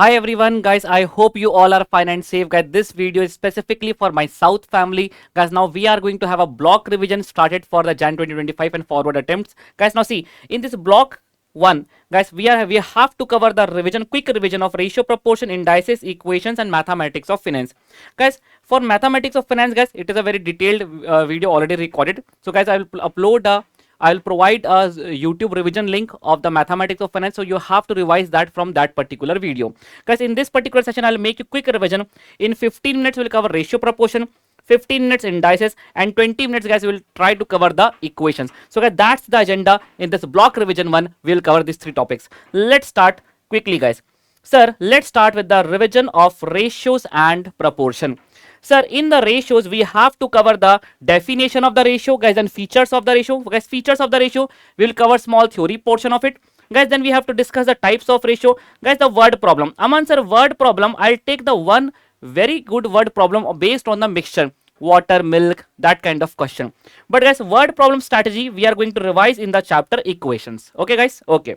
Hi everyone, guys. I hope you all are fine and safe. Guys, this video is specifically for my South family. Guys, now we are going to have a block revision started for the Jan 2025 and forward attempts. Guys, now see in this block one, guys, we have to cover the quick revision of ratio, proportion, indices, equations, and mathematics of finance. Guys, for mathematics of finance, guys, it is a very detailed video already recorded. So, guys, I will upload a I'll provide a YouTube revision link of the mathematics of finance. So you have to revise that from that particular video. Guys, in this particular session, I'll make a quick revision. In 15 minutes, we'll cover ratio, proportion, 15 minutes indices, and 20 minutes, guys, we'll try to cover the equations. So guys, that's the agenda. In this block revision one, we'll cover these three topics. Let's start quickly, guys. Sir, let's start with the revision of ratios and proportion. Sir, in the ratios, we have to cover the definition of the ratio, guys, and features of the ratio. Guys, features of the ratio, we will cover small theory portion of it. Guys, then we have to discuss the types of ratio. Guys, the word problem. Aman sir, word problem, I'll take the one very good word problem based on the mixture. Water, milk, that kind of question. But guys, word problem strategy, we are going to revise in the chapter equations. Okay, guys? Okay.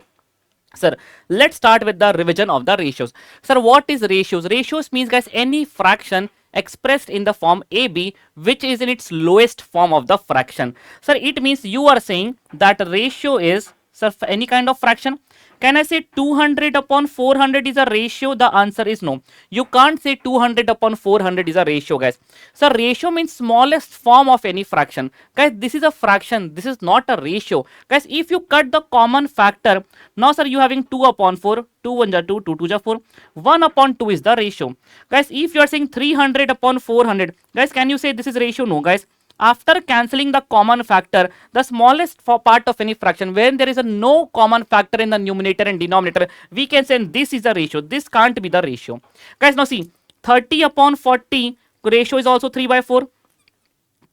Sir, let's start with the revision of the ratios. Sir, what is ratios? Ratios means, guys, any fraction expressed in the form AB which is in its lowest form of the fraction. Sir, it means you are saying that ratio is, sir, any kind of fraction. Can I say 200 upon 400 is a ratio? The answer is no. You can't say 200 upon 400 is a ratio, guys. So ratio means smallest form of any fraction. Guys, this is a fraction. This is not a ratio. Guys, if you cut the common factor, now sir, you having 2 upon 4, 2 1 ja 2, 2 2 ja 4, 1 upon 2 is the ratio. Guys, if you are saying 300 upon 400, guys, can you say this is ratio? No, guys. After cancelling the common factor, the smallest part of any fraction, when there is a no common factor in the numerator and denominator, we can say this is the ratio. This can't be the ratio. Guys, now see, 30 upon 40 ratio is also 3 by 4.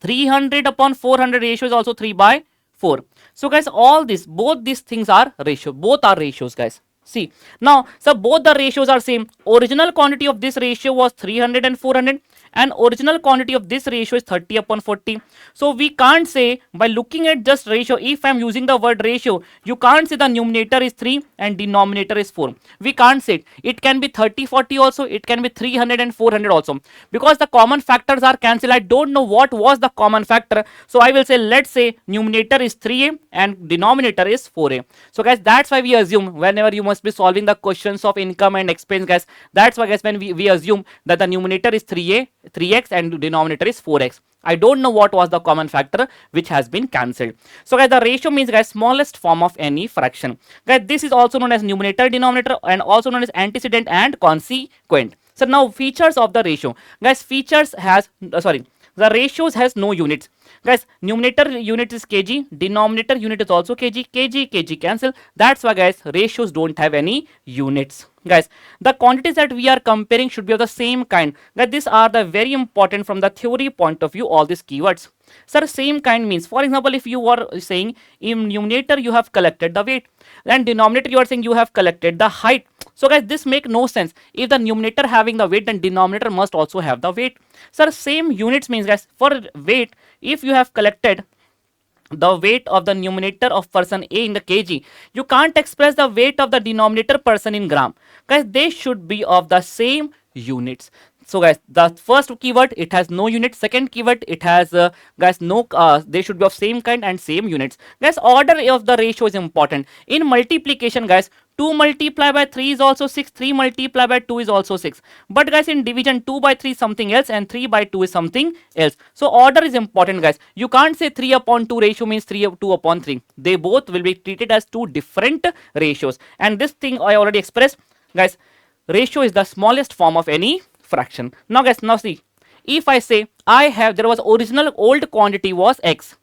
300 upon 400 ratio is also 3 by 4. So guys, all this, both these things are ratio. Both are ratios, guys. See, now, so both the ratios are same. Original quantity of this ratio was 300 and 400. And original quantity of this ratio is 30 upon 40. So we can't say by looking at just ratio, if I'm using the word ratio, you can't say the numerator is 3 and denominator is 4. We can't say it. It can be 30, 40 also. It can be 300 and 400 also. Because the common factors are cancelled. I don't know what was the common factor. So I will say, let's say numerator is 3a and denominator is 4a. So guys, that's why we assume whenever you must be solving the questions of income and expense, guys, that's why guys, when we assume that the numerator is 3a, 3x and denominator is 4x. I don't know what was the common factor which has been cancelled. So guys, the ratio means, guys, smallest form of any fraction. Guys, this is also known as numerator, denominator, and also known as antecedent and consequent. So now features of the ratio. Guys, features has, the ratios has no units. Guys, numerator unit is kg, denominator unit is also kg, kg cancel. That's why, guys, ratios don't have any units. Guys, the quantities that we are comparing should be of the same kind. Guys, these are the very important from the theory point of view, all these keywords. Sir, same kind means, for example, if you are saying in numerator you have collected the weight, and denominator you are saying you have collected the height. So guys, this make no sense. If the numerator having the weight, then denominator must also have the weight. Sir, same units means, guys, for weight, if you have collected the weight of the numerator of person A in the kg, you can't express the weight of the denominator person in gram. Guys, they should be of the same units. So guys, the first keyword, it has no unit. Second keyword, it has guys, no they should be of same kind and same units. Guys, order of the ratio is important. In multiplication, guys, 2 multiplied by 3 is also 6, 3 multiplied by 2 is also 6. But guys, in division, 2 by 3 is something else and 3 by 2 is something else. So order is important, guys. You can't say 3 upon 2 ratio means 2 upon 3. They both will be treated as two different ratios. And this thing I already expressed. Guys, ratio is the smallest form of any fraction. Now guys, now see, if I say there was original old quantity was x.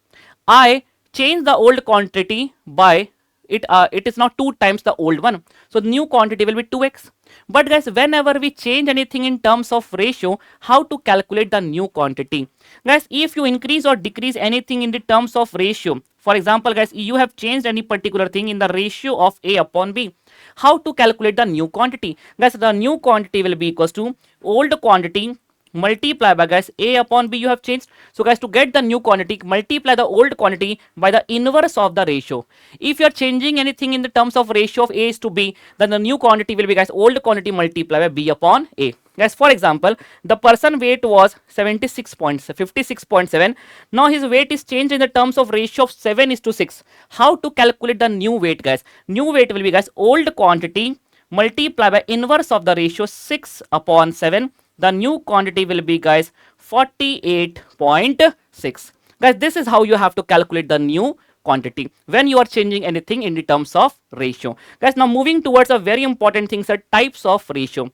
I change the old quantity by it is now 2 times the old one. So new quantity will be 2x. But guys, whenever we change anything in terms of ratio, how to calculate the new quantity? Guys, if you increase or decrease anything in the terms of ratio, for example, guys, you have changed any particular thing in the ratio of A upon B. How to calculate the new quantity? Guys, the new quantity will be equals to old quantity multiply by guys A upon B you have changed. So guys, to get the new quantity, multiply the old quantity by the inverse of the ratio. If you are changing anything in the terms of ratio of A is to B, then the new quantity will be guys old quantity multiplied by B upon A. Guys, for example, the person weight was 56.7. Now his weight is changed in the terms of ratio of 7 is to 6. How to calculate the new weight, guys? New weight will be guys old quantity multiply by inverse of the ratio 6 upon 7. The new quantity will be guys 48.6. Guys, this is how you have to calculate the new quantity when you are changing anything in the terms of ratio. Guys, now moving towards a very important thing, sir, types of ratio.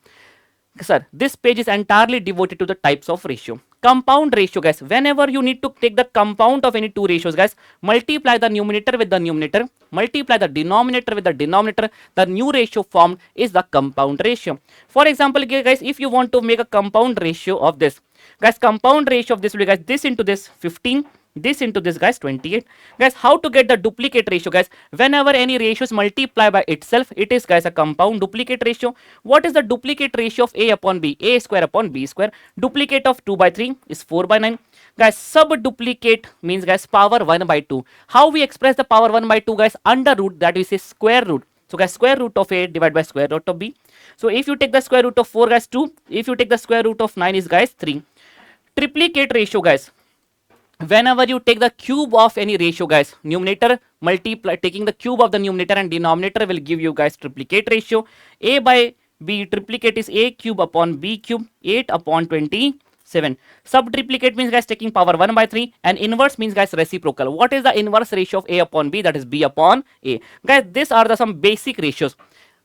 Sir, this page is entirely devoted to the types of ratio. Compound ratio, guys, whenever you need to take the compound of any two ratios, guys, multiply the numerator with the numerator, multiply the denominator with the denominator, the new ratio formed is the compound ratio. For example, guys, if you want to make a compound ratio of this, guys, compound ratio of this will be guys this into this 15, this into this guys 28. Guys, how to get the duplicate ratio, guys? Whenever any ratios multiply by itself, it is guys a compound duplicate ratio. What is the duplicate ratio of A upon B? A square upon B square. Duplicate of 2 by 3 is 4 by 9. Guys, sub duplicate means guys power 1 by 2. How we express the power 1 by 2, guys? Under root, that is a square root. So guys, square root of A divided by square root of B. So if you take the square root of 4, guys, 2. If you take the square root of 9 is guys 3. Triplicate ratio, guys. Whenever you take the cube of any ratio, guys, numerator multiply, taking the cube of the numerator and denominator will give you guys triplicate ratio. A by B triplicate is A cube upon B cube, 8 upon 27. Subtriplicate means guys taking power 1 by 3, and inverse means guys reciprocal. What is the inverse ratio of A upon B? That is B upon A. Guys, these are the some basic ratios.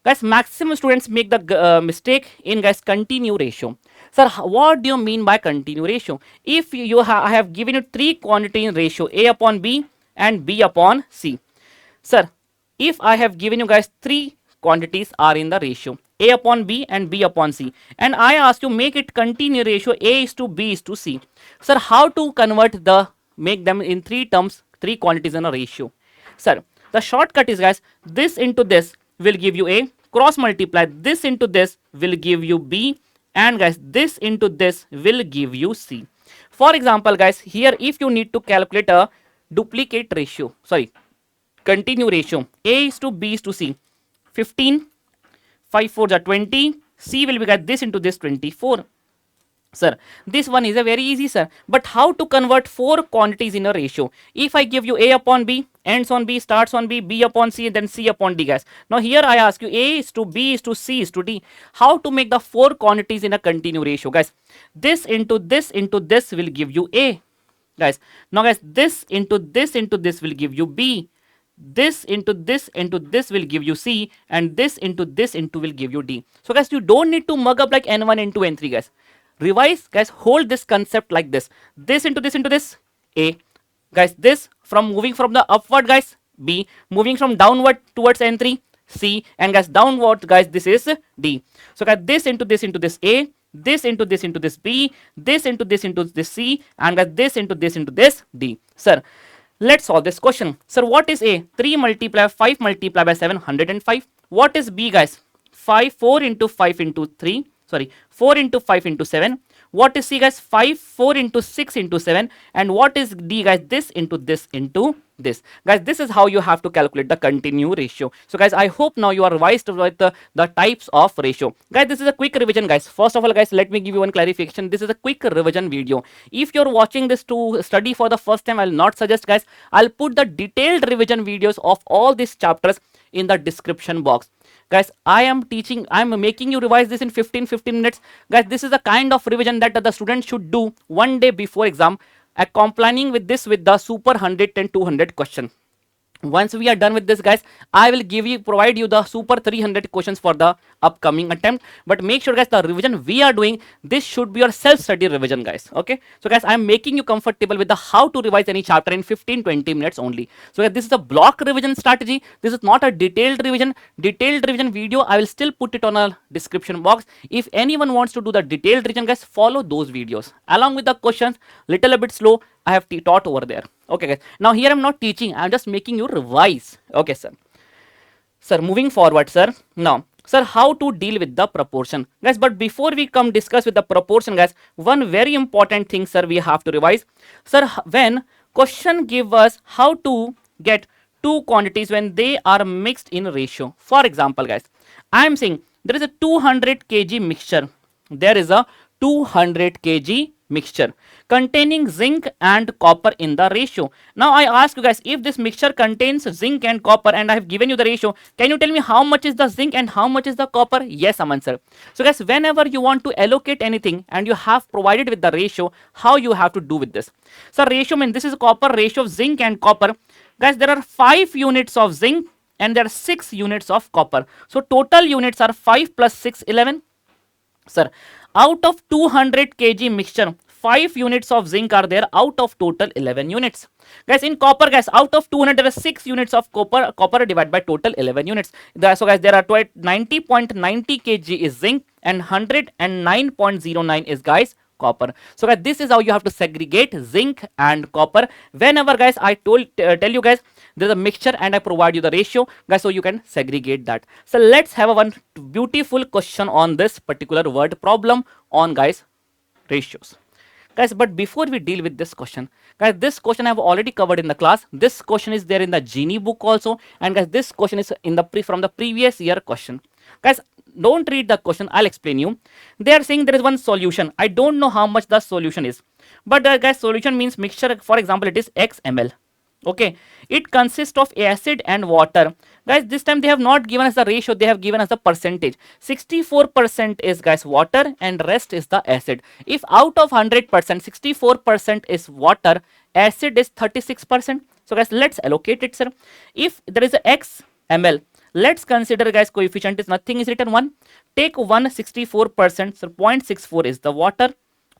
Guys, maximum students make the mistake in guys continue ratio. Sir, what do you mean by continue ratio? If I have given you three quantity in ratio A upon B and B upon C. Sir, if I have given you guys three quantities are in the ratio A upon B and B upon C, and I ask you make it continue ratio A is to B is to C. Sir, how to convert make them in three terms, three quantities in a ratio? Sir, the shortcut is guys this into this will give you A, cross multiply this into this will give you B, and guys this into this will give you C. For example, guys, here if you need to calculate a duplicate ratio, continue ratio, A is to B is to C, 15, 5 4 are 20, C will be guys this into this 24. Sir, this one is a very easy, sir. But how to convert four quantities in a ratio? If I give you A upon B, ends on B, starts on B, B upon C, and then C upon D, guys. Now here I ask you A is to B is to C is to D. How to make the four quantities in a continue ratio, guys? This into this will give you A, guys. Now, guys, this into this will give you B. This into this will give you C, and this into will give you D. So, guys, you don't need to mug up like N1, N2, N3, guys. Revise, guys, hold this concept like this. This into this, A. Guys, this from moving from the upward, guys, B. Moving from downward towards N3, C. And guys, downward, guys, this is D. So, guys, this into this A. This into this B. This into this C. And guys, this into this D. Sir, let's solve this question. Sir, what is A? 3 multiply 5 multiply by 7, 105. What is B, guys? 4 into 5 into 3. 4 into 5 into 7. What is C, guys? 4 into 6 into 7. And what is D, guys? This into this. Guys, this is how you have to calculate the continue ratio. So, guys, I hope now you are revised with the types of ratio. Guys, this is a quick revision, guys. First of all, guys, let me give you one clarification. This is a quick revision video. If you're watching this to study for the first time, I'll not suggest, guys. I'll put the detailed revision videos of all these chapters in the description box. Guys, I am making you revise this in 15 minutes. Guys, this is the kind of revision that the student should do one day before exam, complying with this with the super 110 200 question. Once we are done with this, guys, I will provide you the super 300 questions for the upcoming attempt. But make sure, guys, the revision we are doing, this should be your self-study revision, guys. Okay. So, guys, I am making you comfortable with the how to revise any chapter in 15-20 minutes only. So, guys, this is a block revision strategy. This is not a detailed revision. Detailed revision video, I will still put it on a description box. If anyone wants to do the detailed revision, guys, follow those videos along with the questions. Little a bit slow, I have taught over there. Okay, guys. Now here I'm not teaching. I'm just making you revise. Okay, sir. Sir, moving forward, sir. Now, sir, how to deal with the proportion, guys. But before we come discuss with the proportion, guys, one very important thing, sir, we have to revise. Sir, when question give us how to get two quantities when they are mixed in ratio. For example, guys, I am saying there is a 200 kg mixture. There is a 200 kg mixture containing zinc and copper in the ratio. Now I ask you guys, if this mixture contains zinc and copper and I have given you the ratio, can you tell me how much is the zinc and how much is the copper? Yes, Aman sir. So guys, whenever you want to allocate anything and you have provided with the ratio, how you have to do with this? So ratio means this is copper ratio of zinc and copper. Guys, there are 5 units of zinc and there are 6 units of copper. So total units are 5 plus 6, 11. Sir, out of 200 kg mixture, 5 units of zinc are there out of total 11 units. Guys, in copper, guys, out of 200, there are 6 units of copper divided by total 11 units. So, guys, there are 90.90 kg is zinc and 109.09 is, guys, copper. So guys, this is how you have to segregate zinc and copper. Whenever, guys, I tell you guys there's a mixture and I provide you the ratio, guys, so you can segregate that. So let's have a one beautiful question on this particular word problem on, guys, ratios. Guys, but before we deal with this question, guys, this question I have already covered in the class. This question is there in the Genie book also, and guys, this question is in the from the previous year question. Guys, don't read the question, I'll explain you. They are saying there is one solution. I don't know how much the solution is, but guys, solution means mixture. For example, it is x ml. Okay, it consists of acid and water. Guys, this time they have not given us the ratio, they have given us the percentage. 64% is, guys, water and rest is the acid. If out of 100%, 64% is water, acid is 36%. So guys, let's allocate it, sir. If there is a x ml, let's consider, guys, coefficient is nothing is written 1. Take 164%, so 0.64 is the water.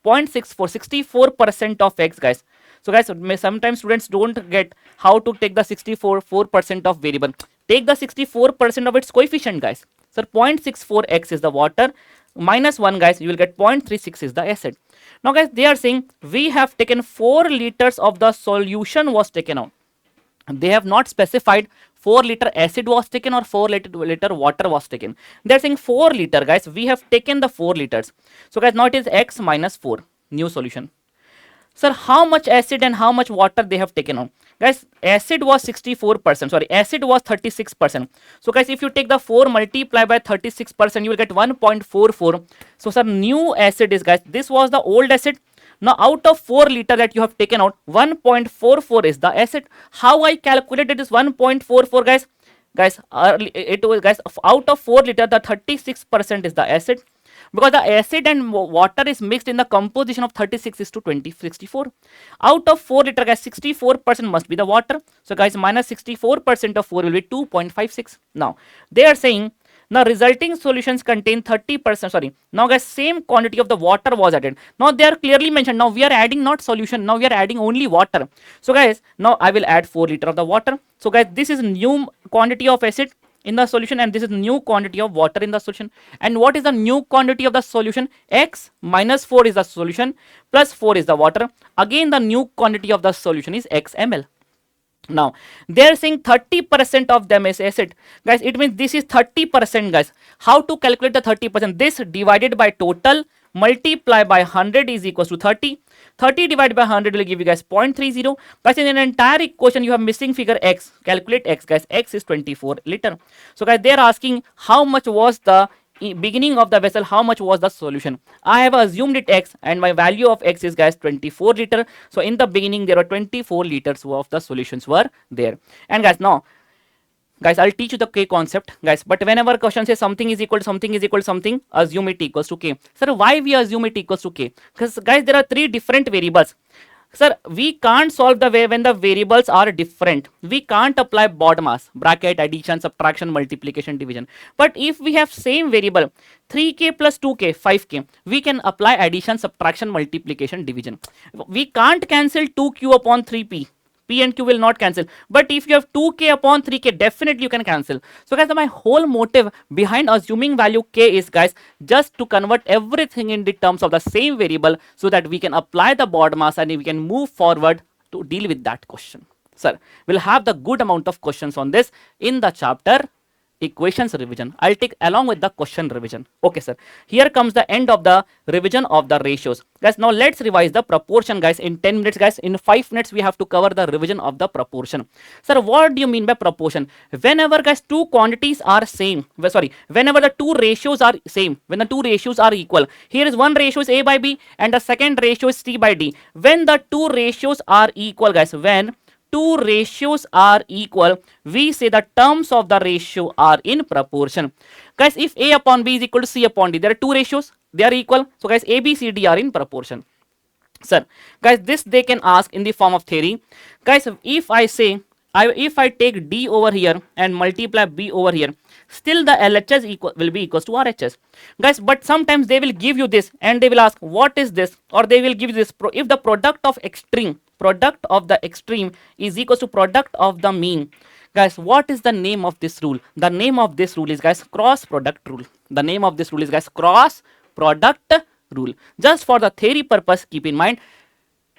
0.64, 64% of x, guys. So guys, sometimes students don't get how to take the 64% of variable. Take the 64% of its coefficient, guys. So 0.64x is the water, minus 1, guys, you will get 0.36 is the acid. Now guys, they are saying we have taken 4 liters of the solution was taken out. They have not specified 4 liter acid was taken or 4 liter water was taken. They are saying 4 liter, guys. We have taken the 4 liters. So guys, now it is x minus 4, new solution. Sir, how much acid and how much water they have taken out? Guys, acid was 64%, sorry, acid was 36%. So guys, if you take the 4 multiply by 36%, you will get 1.44. So sir, new acid is, guys, this was the old acid. Now out of 4 liter that you have taken out, 1.44 is the acid. How I calculated this 1.44, guys? Guys, it was, guys, out of 4 liter, the 36% is the acid. Because the acid and water is mixed in the composition of 36 is to 64. Out of 4 liter, guys, 64% must be the water. So guys, minus 64% of 4 will be 2.56. Now, they are saying now resulting solutions contain 30%, sorry. Now guys, same quantity of the water was added. Now they are clearly mentioned. Now we are adding not solution. Now we are adding only water. So guys, now I will add 4 liter of the water. So guys, this is new quantity of acid in the solution and this is new quantity of water in the solution. And what is the new quantity of the solution? X minus 4 is the solution plus 4 is the water. Again, the new quantity of the solution is x ml. Now they are saying 30% of them is acid. Guys, it means this is 30%, guys. How to calculate the 30%? This divided by total multiply by 100 is equals to 30. 30 divided by 100 will give you, guys, 0.30. Guys, in an entire equation you have missing figure x. Calculate x, guys. X is 24 liter. So guys, they are asking how much was the beginning of the vessel, how much was the solution. I have assumed it x and my value of x is, guys, 24 liter. So in the beginning there were 24 liters of the solutions were there. And guys, now guys, I'll teach you the k concept, guys, but whenever question says something is equal to something is equal to something, assume it equals to k. Sir, why we assume it equals to k? Because guys, there are 3 different variables. Sir, we can't solve the way when the variables are different. We can't apply BODMAS, bracket, addition, subtraction, multiplication, division. But if we have same variable, 3k plus 2k, 5k, we can apply addition, subtraction, multiplication, division. We can't cancel 2q upon 3p. P and Q will not cancel. But if you have 2k upon 3k, definitely you can cancel. So guys, my whole motive behind assuming value k is, guys, just to convert everything in the terms of the same variable so that we can apply the BODMAS and we can move forward to deal with that question. Sir, we'll have the good amount of questions on this in the chapter equations revision. I'll take along with the question revision. Okay, sir. Here comes the end of the revision of the ratios. Guys, now let's revise the proportion, guys, in 10 minutes, guys. In 5 minutes, we have to cover the revision of the proportion. Sir, what do you mean by proportion? Whenever, guys, two quantities are same, whenever the two ratios are same, when the two ratios are equal, here is one ratio is A by B and the second ratio is C by D. When the two ratios are equal, guys, when two ratios are equal, we say the terms of the ratio are in proportion. Guys, if A upon B is equal to C upon D, there are two ratios, they are equal. So guys, A, B, C, D are in proportion. Sir, guys, this they can ask in the form of theory. Guys, if I say, if I take D over here and multiply B over here, still the LHS will be equals to RHS. Guys, but sometimes they will give you this and they will ask, what is this? Or they will give you this, if the product of the extreme is equals to product of the mean. Guys, what is the name of this rule? The name of this rule is, guys, cross product rule. The name of this rule is, guys, cross product rule. Just for the theory purpose, keep in mind,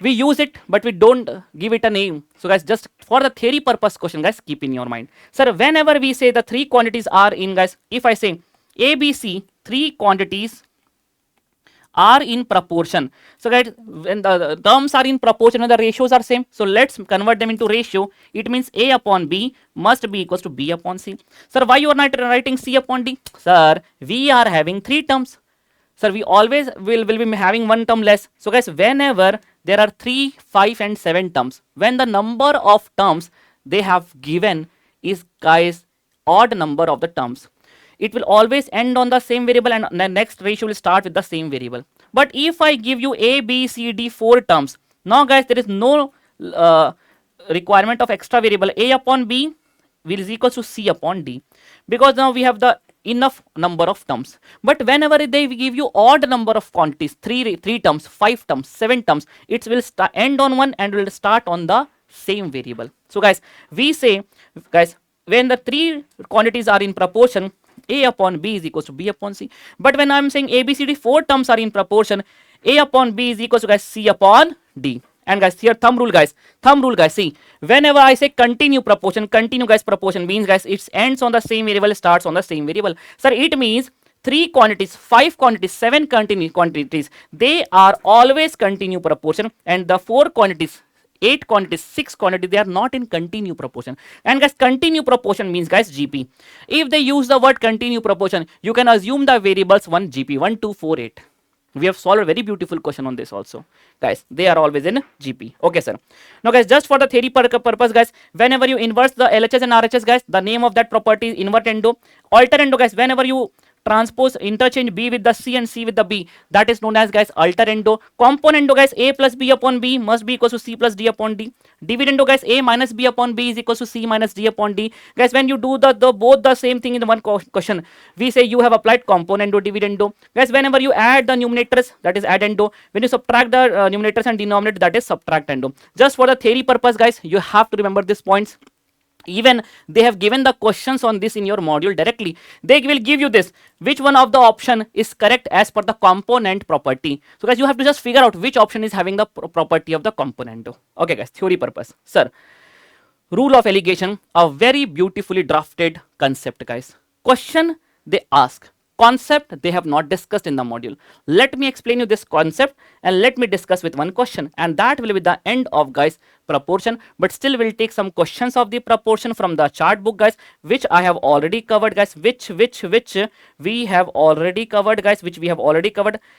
we use it, but we don't give it a name. So guys, just for the theory purpose question, guys, keep in your mind. Sir, whenever we say the three quantities are in, guys, if I say A, B, C, three quantities are in proportion. So guys, when the terms are in proportion and the ratios are same, so let's convert them into ratio. It means A upon B must be equals to B upon C. Sir, why you are not writing C upon D? Sir, we are having three terms. Sir, we always will be having one term less. So guys, whenever there are 3, 5 and 7 terms, when the number of terms they have given is, guys, odd number of the terms, it will always end on the same variable and the next ratio will start with the same variable. But if I give you A, B, C, D 4 terms, now guys, there is no requirement of extra variable. A upon B is equals to C upon D, because now we have the enough number of terms. But whenever they give you odd number of quantities, 3 terms, 5 terms, 7 terms, it will end on one and will start on the same variable. So guys, we say, guys, when the three quantities are in proportion, A upon B is equals to B upon C. But when I am saying A, B, C, D 4 terms are in proportion, A upon B is equals to, guys, C upon D. And guys, here thumb rule, guys, see, whenever I say continue proportion, proportion means, guys, it ends on the same variable, starts on the same variable. Sir, it means 3 quantities, 5 quantities, 7 quantities, they are always continue proportion, and the 4 quantities, 8 quantities, 6 quantities, they are not in continue proportion. And guys, continue proportion means, guys, GP. If they use the word continue proportion, you can assume the variables 1 GP, 1, 2, 4, 8. We have solved a very beautiful question on this also. Guys, they are always in GP. Okay, sir. Now, guys, just for the theory purpose, guys, whenever you inverse the LHS and RHS, guys, the name of that property is invertendo. Alterendo, guys, whenever you transpose, interchange B with the C and C with the B, that is known as, guys, alterendo. Componendo, guys, A plus B upon B must be equals to C plus D upon D. Dividendo, guys, A minus B upon B is equals to C minus D upon D. Guys, when you do both the same thing in one question, we say you have applied componendo, dividendo. Guys, whenever you add the numerators, that is addendo. When you subtract the numerators and denominator, that is subtractendo. Just for the theory purpose, guys, you have to remember these points. Even they have given the questions on this in your module directly. They will give you this, which one of the option is correct as per the component property. So guys, you have to just figure out which option is having the property of the componendo. Okay guys, theory purpose. Sir, rule of alligation, a very beautifully drafted concept, guys. Question they ask, concept they have not discussed in the module. Let me explain you this concept and let me discuss with one question, and that will be the end of, guys, proportion. But still we'll take some questions of the proportion from the chart book, guys, which I have already covered, guys, which we have already covered, guys,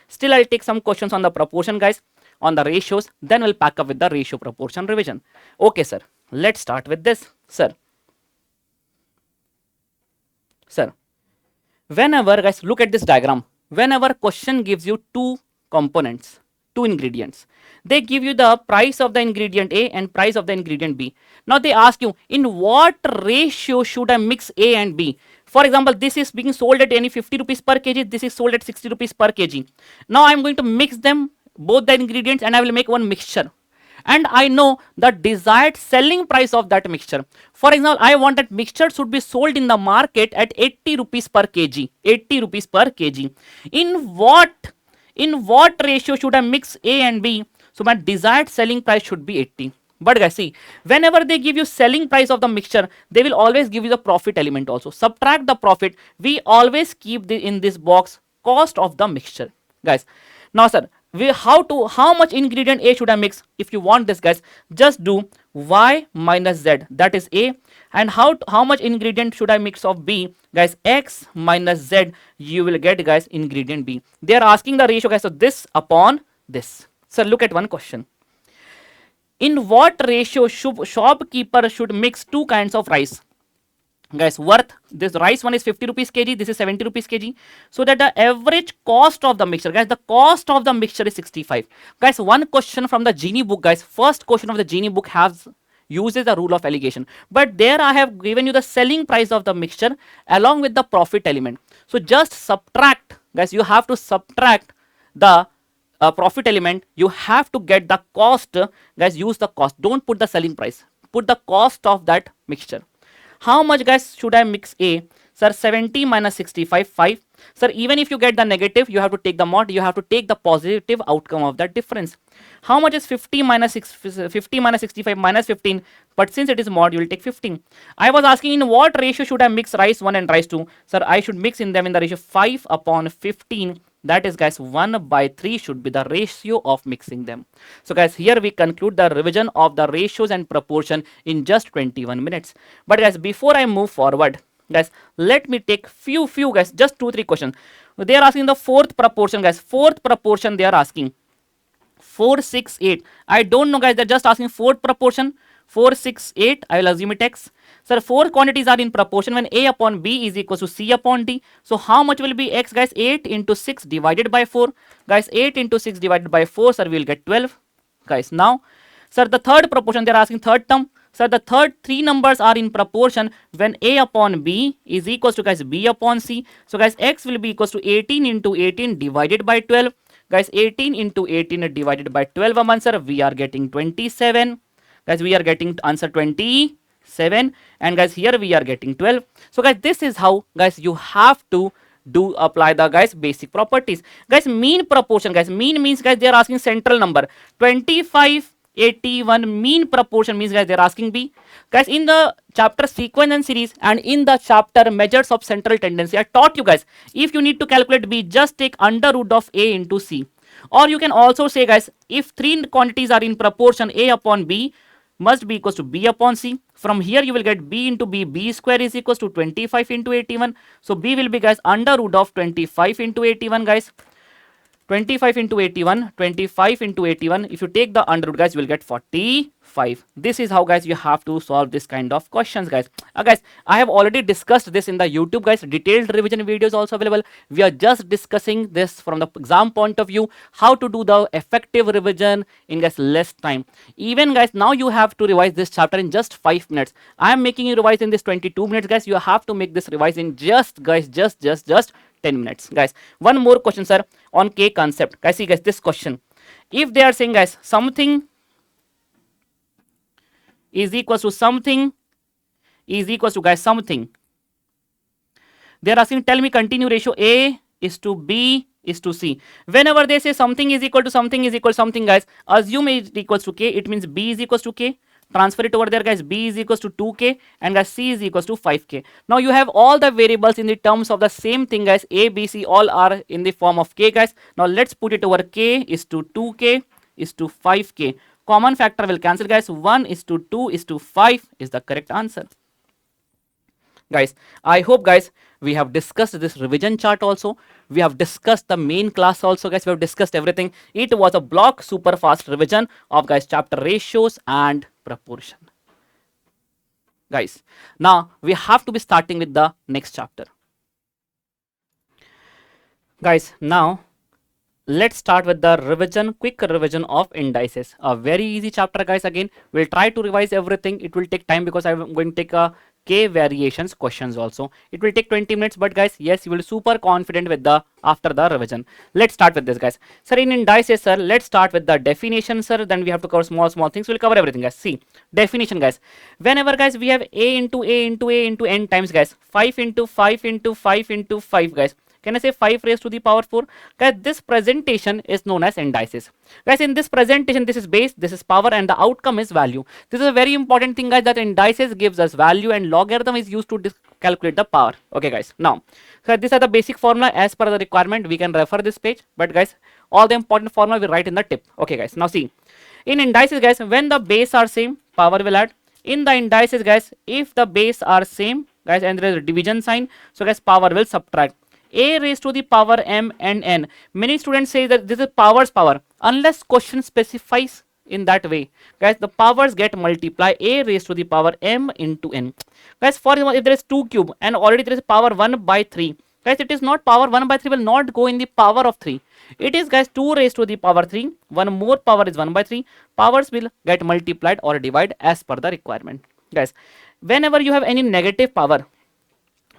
Still I'll take some questions on the proportion, guys, on the ratios, then we'll pack up with the ratio proportion revision. Okay, sir, let's start with this. Sir, whenever, guys, look at this diagram, whenever question gives you two components, two ingredients, they give you the price of the ingredient A and price of the ingredient B. Now they ask you, in what ratio should I mix A and B? For example, this is being sold at any 50 rupees per kg, this is sold at 60 rupees per kg. Now I'm going to mix them, both the ingredients, and I will make one mixture. And I know the desired selling price of that mixture. For example, I want that mixture should be sold in the market at 80 rupees per kg. 80 rupees per kg. In what ratio should I mix A and B? So my desired selling price should be 80. But guys, see, whenever they give you selling price of the mixture, they will always give you the profit element also. Subtract the profit. We always keep in this box cost of the mixture, guys. Now, sir, how much ingredient A should I mix? If you want this, guys, just do y minus z, that is A, and how much ingredient should I mix of B, guys? X minus z, you will get, guys, ingredient B. They are asking the ratio, guys, so this upon this. So look at one question. In what ratio shopkeeper should mix two kinds of rice? Guys, worth, this rice one is 50 rupees kg, this is 70 rupees kg, so that the average cost of the mixture, guys, the cost of the mixture is 65. Guys, one question from the Genie book, guys, first question of the Genie book uses the rule of alligation, but there I have given you the selling price of the mixture along with the profit element. So just subtract, guys, you have to subtract the profit element, you have to get the cost, guys. Use the cost, don't put the selling price, put the cost of that mixture. How much, guys, should I mix A? Sir, 70 minus 65, 5. Sir, even if you get the negative, you have to take the mod, you have to take the positive outcome of that difference. How much is 50 minus 65 minus 15? But since it is mod, you will take 15. I was asking in what ratio should I mix rice 1 and rice 2? Sir, I should mix in them in the ratio 5 upon 15. That is, guys, 1 by 3 should be the ratio of mixing them. So, guys, here we conclude the revision of the ratios and proportion in just 21 minutes. But, guys, before I move forward, guys, let me take few guys, just 2-3 questions. They are asking the fourth proportion, guys. Fourth proportion they are asking. 4, 6, 8. I don't know, guys. They're just asking fourth proportion. 4, 6, 8. I will assume it X. Sir, 4 quantities are in proportion when A upon B is equal to C upon D. So, how much will be X, guys? 8 into 6 divided by 4. Guys, 8 into 6 divided by 4, sir, we will get 12. Guys, now, sir, the third proportion, they are asking third term. Sir, the third 3 numbers are in proportion when A upon B is equal to, guys, B upon C. So, guys, X will be equal to 18 into 18 divided by 12. Guys, 18 into 18 divided by 12, answer, we are getting 27. Guys, we are getting answer 27, and guys, here we are getting 12. So, guys, this is how, guys, you have to apply the, guys, basic properties. Guys, mean proportion, guys, mean means, guys, they are asking central number. 25, 81 mean proportion means, guys, they are asking B. Guys, in the chapter sequence and series and in the chapter measures of central tendency, I taught you, guys, if you need to calculate B, just take under root of A into C. Or you can also say, guys, if 3 quantities are in proportion, A upon B must be equals to B upon C. From here you will get B into B. B square is equals to 25 into 81. So B will be, guys, under root of 25 into 81, guys. 25 into 81, 25 into 81. If you take the under root, guys, you will get 45. This is how, guys, you have to solve this kind of questions, guys. Guys, I have already discussed this in the YouTube, guys. Detailed revision videos also available. We are just discussing this from the exam point of view, how to do the effective revision in, guys, less time. Even, guys, now you have to revise this chapter in just 5 minutes. I am making you revise in this 22 minutes, guys. You have to make this revise in just, guys, just 10 minutes, guys. One more question, sir, on K concept. Guys, see, guys, this question. If they are saying, guys, something is equals to something is equals to, guys, something. They are asking, tell me continue ratio A is to B is to C. Whenever they say something is equal to something is equal to something, guys, assume it equals to K. It means B is equals to K. Transfer it over there, guys. B is equals to 2K and, guys, C is equals to 5K. Now you have all the variables in the terms of the same thing, guys. A, B, C all are in the form of K, guys. Now let's put it over. K is to 2K is to 5K. Common factor will cancel, guys. 1 is to 2 is to 5 is the correct answer. Guys, I hope, guys, we have discussed this revision chart also. We have discussed the main class also, guys. We have discussed everything. It was a block super fast revision of, guys, chapter ratios and proportion. Guys, now we have to be starting with the next chapter. Guys, now let's start with the revision, quick revision of indices. A very easy chapter, guys. Again, we'll try to revise everything. It will take time because I'm going to take a K variations questions also. It will take 20 minutes, but, guys, yes, you will be super confident with the after the revision. Let's start with this, guys. Sir, in indices, sir, let's start with the definition, sir. Then we have to cover small things. We'll cover everything, guys. See, definition, guys. Whenever, guys, we have A into A into A into N times, guys, 5 into 5 into 5 into 5, guys, Can I say 5 raised to the power 4? Guys, this presentation is known as indices. Guys, in this presentation, this is base, this is power, and the outcome is value. This is a very important thing, guys, that indices gives us value and logarithm is used to calculate the power. Okay, guys. Now, so these are the basic formula as per the requirement. We can refer this page, but guys, all the important formula we write in the tip. Okay, guys. Now see, in indices, guys, when the base are same, power will add. In the indices, guys, if the base are same, guys, and there is a division sign, so guys, power will subtract. A raised to the power m and n. Many students say that this is power's power. Unless question specifies in that way, guys, the powers get multiplied. A raised to the power m into n. Guys, for example, if there is 2 cube and already there is power 1 by 3, guys, it is not power 1 by 3 will not go in the power of 3. It is, guys, 2 raised to the power 3. One more power is 1 by 3. Powers will get multiplied or divided as per the requirement. Guys, whenever you have any negative power,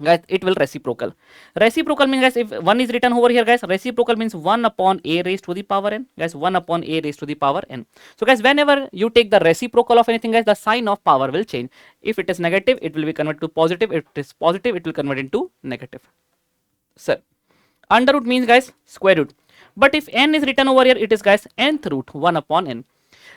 guys, it will reciprocal. Reciprocal means, guys, if 1 is written over here, guys, reciprocal means 1 upon a raised to the power n. Guys, 1 upon a raised to the power n. So, guys, whenever you take the reciprocal of anything, guys, the sign of power will change. If it is negative, it will be converted to positive. If it is positive, it will convert into negative. Sir, under root means, guys, square root. But if n is written over here, it is, guys, nth root 1 upon n.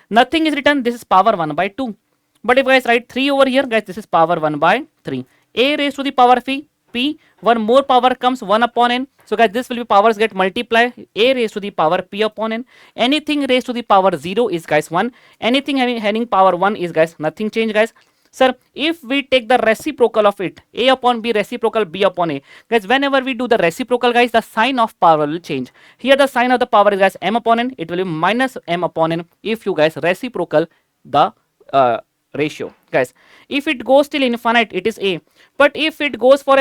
Nothing is written, this is power 1 by 2. But if, guys, write 3 over here, guys, this is power 1 by 3. A raised to the power p, one more power comes 1 upon n. So, guys, this will be powers get multiplied. A raised to the power p upon n. Anything raised to the power 0 is, guys, 1. Anything having power 1 is, guys, nothing change, guys. Sir, if we take the reciprocal of it, a upon b reciprocal b upon a, guys, whenever we do the reciprocal, guys, the sign of power will change. Here the sign of the power is, guys, m upon n. It will be minus m upon n if you, guys, reciprocal the ratio. Guys, if it goes till infinite, it is a. But if it goes for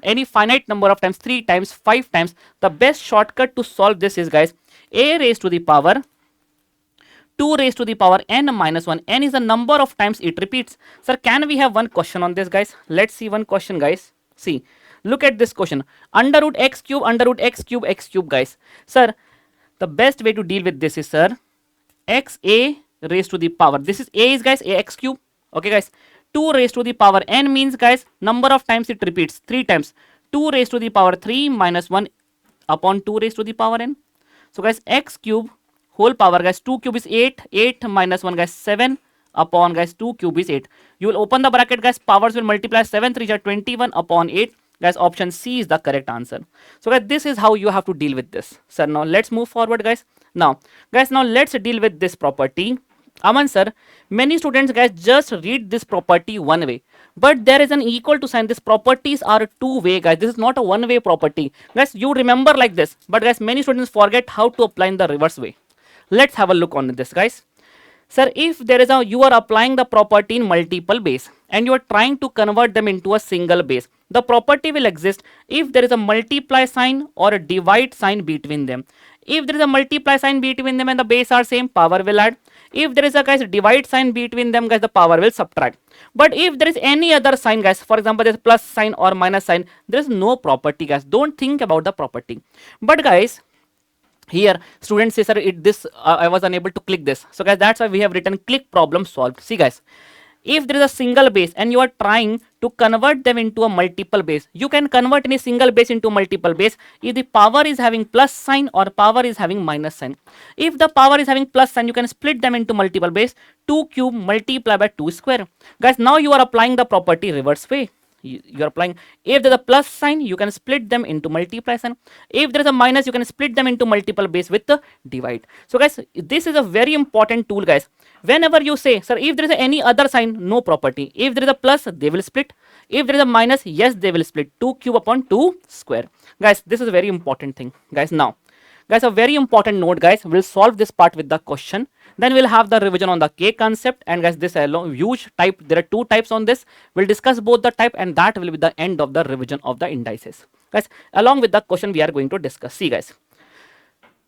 any finite number of times, 3 times, 5 times, the best shortcut to solve this is, guys, a raised to the power 2 raised to the power n minus 1. N is the number of times it repeats. Sir, can we have one question on this, guys? Let's see one question, guys. See, look at this question. Under root x cube, x cube, guys. Sir, the best way to deal with this is, sir, xa raised to the power. This is a is, guys, ax cube. Okay, guys. 2 raised to the power n means, guys, number of times it repeats 3 times. 2 raised to the power 3 minus 1 upon 2 raised to the power n. So, guys, x cube whole power, guys, 2 cube is 8, 8 minus 1, guys, 7 upon, guys, 2 cube is 8. You will open the bracket, guys, powers will multiply, 7 3 are 21 upon 8. Guys, option C is the correct answer. So, guys, this is how you have to deal with this. Sir, now let's move forward, guys. Now, guys, now let's deal with this property. Aman, sir, many students, guys, just read this property one way. But there is an equal to sign. These properties are two-way, guys. This is not a one-way property. Guys, you remember like this. But, guys, many students forget how to apply in the reverse way. Let's have a look on this, guys. Sir, if there is you are applying the property in multiple base and you are trying to convert them into a single base, the property will exist if there is a multiply sign or a divide sign between them. If there is a multiply sign between them and the base are same, power will add. If there is a, guys, divide sign between them, guys, the power will subtract. But if there is any other sign, guys, for example, there is plus sign or minus sign, there is no property, guys. Don't think about the property. But, guys, here students say, sir, I was unable to click this. So, guys, that's why we have written click problem solved. See, guys, if there is a single base and you are trying to convert them into a multiple base, you can convert any single base into multiple base if the power is having plus sign or power is having minus sign. If the power is having plus sign, you can split them into multiple base. 2 cube multiply by 2 square. Guys, now you are applying the property reverse way. You are applying, if there is a plus sign, you can split them into multiply sign. If there is a minus, you can split them into multiple base with the divide. So, guys, this is a very important tool, guys. Whenever you say, sir, if there is any other sign, no property. If there is a plus, they will split. If there is a minus, yes, they will split. 2 cube upon 2 square. Guys, this is a very important thing. Guys, now, guys, a very important note, guys. We'll solve this part with the question. Then we'll have the revision on the K concept. And, guys, this huge type. There are 2 types on this. We'll discuss both the type and that will be the end of the revision of the indices. Guys, along with the question we are going to discuss. See, guys.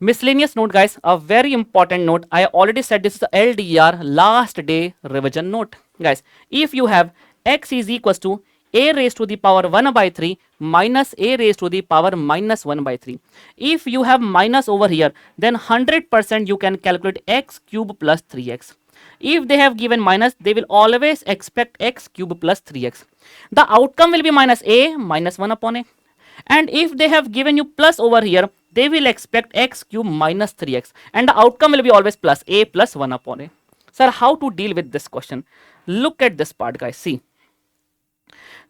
Miscellaneous note, guys, a very important note. I already said this is the LDR, last day revision note. Guys, if you have x is equals to a raised to the power 1 by 3 minus a raised to the power minus 1 by 3. If you have minus over here, then 100% you can calculate x cube plus 3x. If they have given minus, they will always expect x cube plus 3x. The outcome will be minus a minus 1 upon a. And if they have given you plus over here, they will expect x cube minus 3x, and the outcome will be always plus a plus 1 upon a. Sir, how to deal with this question? Look at this part, guys. See,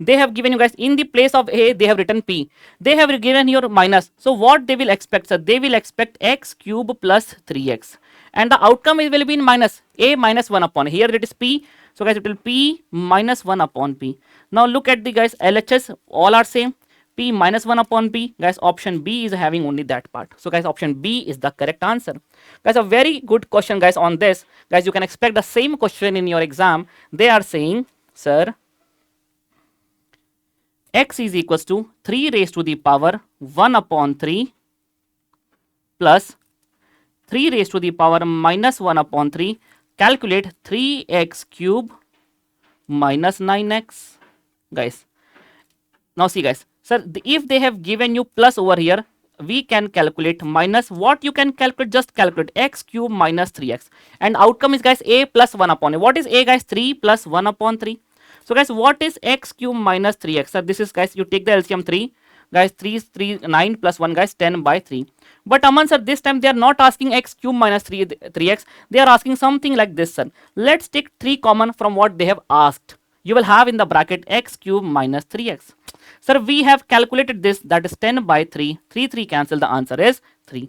they have given you guys in the place of a, they have written p. They have given here minus. So what they will expect, sir? They will expect x cube plus 3x, and the outcome will be in minus a minus 1 upon. Here it is p. So guys, it will p minus 1 upon p. Now look at the guys LHS, all are same. P minus 1 upon p. Guys, option B is having only that part. So guys, option B is the correct answer. Guys, a very good question, guys, on this. Guys, you can expect the same question in your exam. They are saying, sir, x is equals to 3 raised to the power 1 upon 3 plus 3 raised to the power minus 1 upon 3. Calculate 3x cube minus 9x. Guys, now see, guys, sir, if they have given you plus over here, we can calculate minus. What you can calculate? Just calculate x cube minus 3x, and outcome is, guys, a plus 1 upon a. What is a, guys? 3 plus 1 upon 3. So guys, what is x cube minus 3x? So this is, guys, you take the LCM 3. Guys, 3 is 3, 9 plus 1, guys, 10 by 3. But Aman, sir, this time they are not asking x cube minus 3x. They are asking something like this, sir. Let's take 3 common from what they have asked. You will have in the bracket x cube minus 3x. Sir, we have calculated this. That is 10 by 3. 3 cancel. The answer is 3.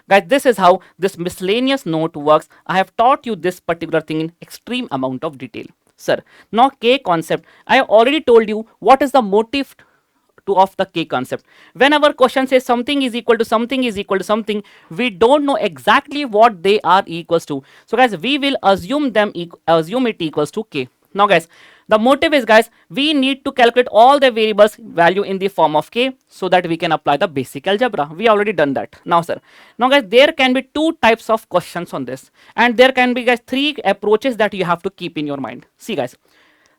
Guys, this is how this miscellaneous note works. I have taught you this particular thing in extreme amount of detail. Sir, now K concept. I have already told you what is the motive of the K concept. Whenever question says something is equal to something is equal to something, we don't know exactly what they are equals to. So guys, we will assume it equals to K. Now guys, the motive is, guys, we need to calculate all the variables value in the form of K so that we can apply the basic algebra. We already done that. Now sir, now guys, there can be 2 types of questions on this, and there can be, guys, 3 approaches that you have to keep in your mind. See guys,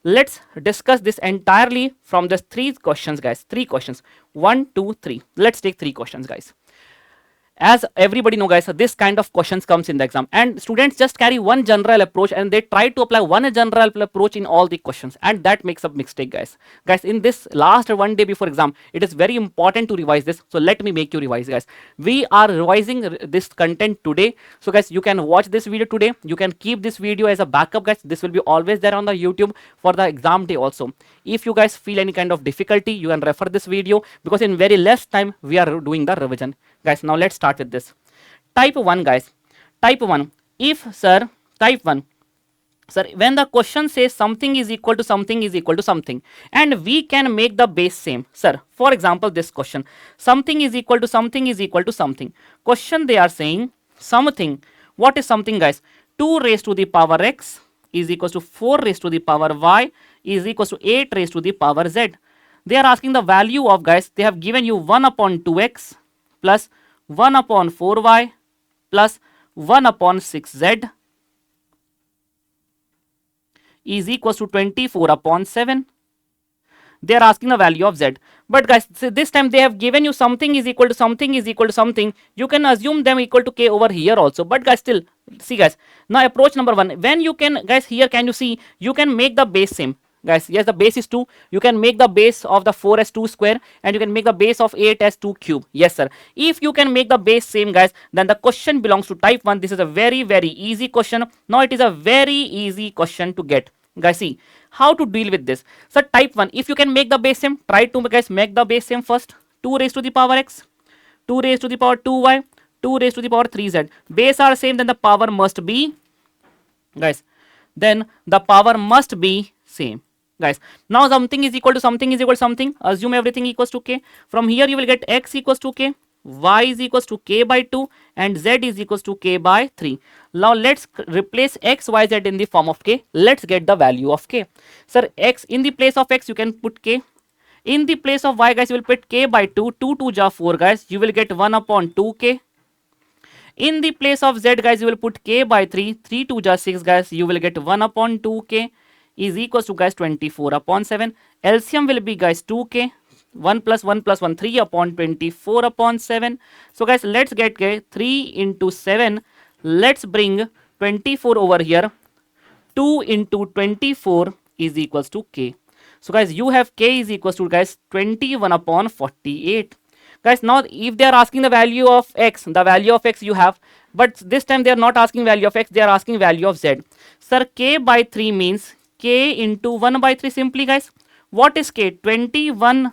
let's discuss this entirely from this 3 questions, guys. 3 questions. 1, 2, 3. Let's take 3 questions, guys. As everybody know, guys, this kind of questions comes in the exam, and students just carry one general approach and they try to apply one general approach in all the questions, and that makes a mistake, guys. Guys, in this last one day before exam, it is very important to revise this. So let me make you revise, guys. We are revising this content today. So guys, you can watch this video today. You can keep this video as a backup, guys. This will be always there on the YouTube for the exam day also. If you guys feel any kind of difficulty, you can refer this video, because in very less time we are doing the revision. Guys, now let's start with this. Type 1, guys. Type 1. If, sir, type 1. Sir, when the question says something is equal to something is equal to something, and we can make the base same. Sir, for example, this question, something is equal to something is equal to something. Question, they are saying something. What is something, guys? 2 raised to the power x is equals to 4 raised to the power y is equals to 8 raised to the power z. They are asking the value of, guys, they have given you 1 upon 2x plus 1 upon 4y plus 1 upon 6z is equals to 24 upon 7. They are asking the value of z. But guys, this time they have given you something is equal to something is equal to something. You can assume them equal to k over here also. But guys, still, see guys, now approach number 1. When you can, guys, here can you see, you can make the base same. Guys, yes, the base is 2. You can make the base of the 4 as 2 square, and you can make the base of 8 as 2 cube. Yes, sir. If you can make the base same, guys, then the question belongs to type 1. This is a very, very easy question. Now it is a very easy question to get. Guys, see how to deal with this. So type 1, if you can make the base same, try to, guys, make the base same first. 2 raised to the power x, 2 raised to the power 2y, 2 raised to the power 3z. Base are same, then the power must be, guys, then the power must be same. Guys, now something is equal to something is equal to something. Assume everything equals to k. From here you will get x equals to k, y is equals to k by 2, and z is equals to k by 3. Now let's replace x, y, z in the form of k. Let's get the value of k. Sir, x in the place of x you can put k. In the place of y, guys, you will put k by 2. 2 2 ja 4, guys. You will get 1 upon 2k. In the place of z, guys, you will put k by 3. 3 2 ja 6, guys. You will get 1 upon 2k is equals to, guys, 24 upon 7. LCM will be, guys, 2k. 1 plus 1 plus 1, 3 upon 24 upon 7. So, guys, let's get k. 3 into 7. Let's bring 24 over here. 2 into 24 is equals to k. So guys, you have k is equals to guys 21 upon 48. Guys, now if they are asking the value of x, the value of x you have, but this time they are not asking value of x, they are asking value of z. Sir, k by 3 means k into 1 by 3 simply guys. What is k? 21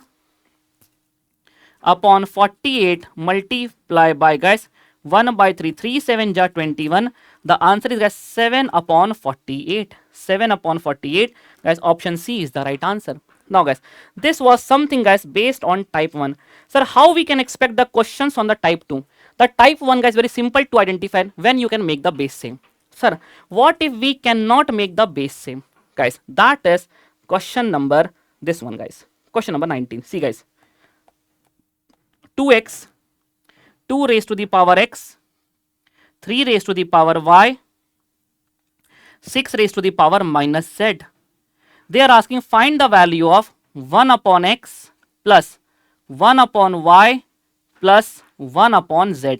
upon 48 multiply by guys 1 by 3, 3 7 ja 21. The answer is guys 7 upon 48. 7 upon 48. Guys, option C is the right answer. Now guys, this was something guys based on type 1. Sir, how we can expect the questions on the type 2? The type 1 guys very simple to identify when you can make the base same. Sir, what if we cannot make the base same? Guys, that is question number this one guys. Question number 19. See guys. 2x, 2 raised to the power x, 3 raised to the power y, 6 raised to the power minus z. They are asking find the value of 1 upon x plus 1 upon y plus 1 upon z.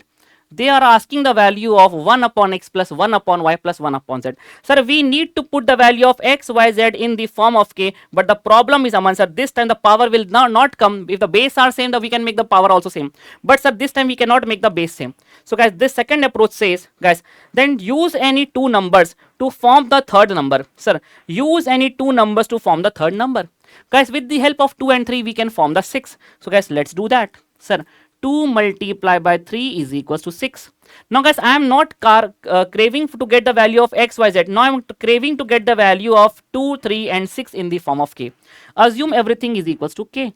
They are asking the value of 1 upon x plus 1 upon y plus 1 upon z. Sir, we need to put the value of x, y, z in the form of k, but the problem is, Aman sir, this time the power will not come. If the base are same, then we can make the power also same. But sir, this time we cannot make the base same. So guys, this second approach says, guys, then use any two numbers to form the third number. Sir, use any two numbers to form the third number. Guys, with the help of 2 and 3, we can form the 6. So guys, let's do that. Sir, 2 multiplied by 3 is equals to 6. Now guys, I am not craving to get the value of x, y, z. Now I am craving to get the value of 2, 3 and 6 in the form of k. Assume everything is equals to k.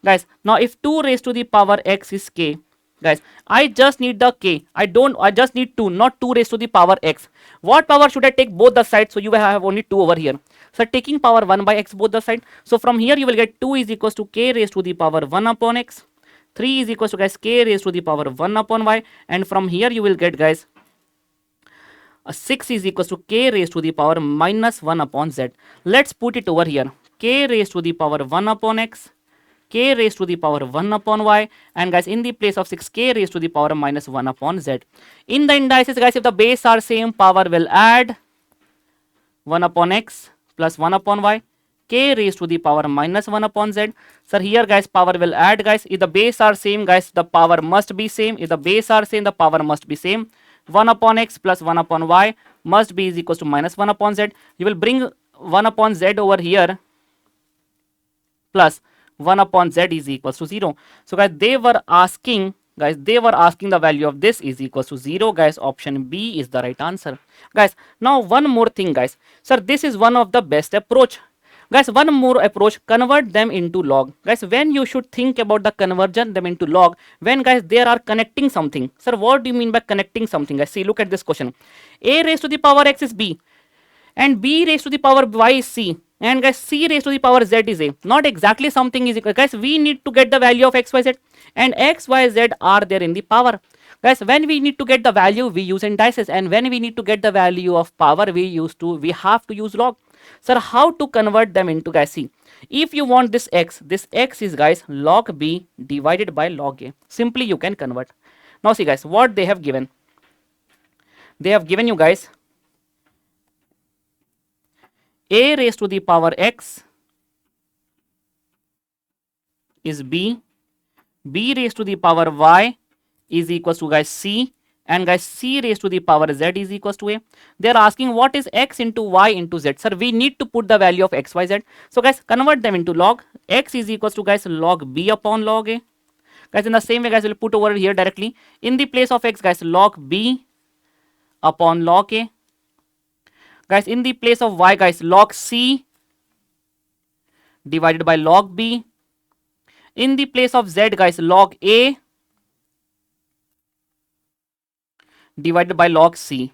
Guys, now if 2 raised to the power x is k, guys, I just need the k. I just need 2, not 2 raised to the power x. What power should I take both the sides? So you have only 2 over here. So taking power 1 by x both the side. So from here you will get 2 is equals to k raised to the power 1 upon x. 3 is equals to guys k raised to the power 1 upon y, and from here you will get guys 6 is equals to k raised to the power minus 1 upon z. Let's put it over here. K raised to the power 1 upon x, k raised to the power 1 upon y, and guys in the place of 6 k raised to the power minus 1 upon z. In the indices guys, if the base are same, power will add 1 upon x plus 1 upon y, k raised to the power minus 1 upon z. Sir, here guys power will add guys. If the base are same guys, the power must be same. If the base are same, the power must be same. 1 upon x plus 1 upon y must be is equals to minus 1 upon z. You will bring 1 upon z over here plus 1 upon z is equals to 0. So guys, they were asking the value of this is equals to 0. Guys, option B is the right answer. Guys, now one more thing guys. Sir, this is one of the best approach. Guys, one more approach, convert them into log. Guys, when you should think about the conversion them into log, when guys they are connecting something. Sir, what do you mean by connecting something? Guys, see, look at this question. A raised to the power x is b, and b raised to the power y is c, and guys c raised to the power z is a. Not exactly something is equal. Guys, we need to get the value of x, y, z, and x, y, z are there in the power. Guys, when we need to get the value, we use indices, and when we need to get the value of power, we have to use log. Sir, how to convert them into, guys, see, if you want this x is guys log b divided by log a. Simply you can convert. Now see guys, what they have given. They have given you guys a raised to the power x is b, b raised to the power y is equals to guys c, and guys c raised to the power z is equals to a. They are asking what is x into y into z. Sir, we need to put the value of x, y, z. So guys, convert them into log. X is equals to guys log b upon log a. Guys, in the same way guys, we'll put over here directly. In the place of x guys, log b upon log a. Guys, in the place of y guys, log c divided by log b. In the place of z guys, log a divided by log c.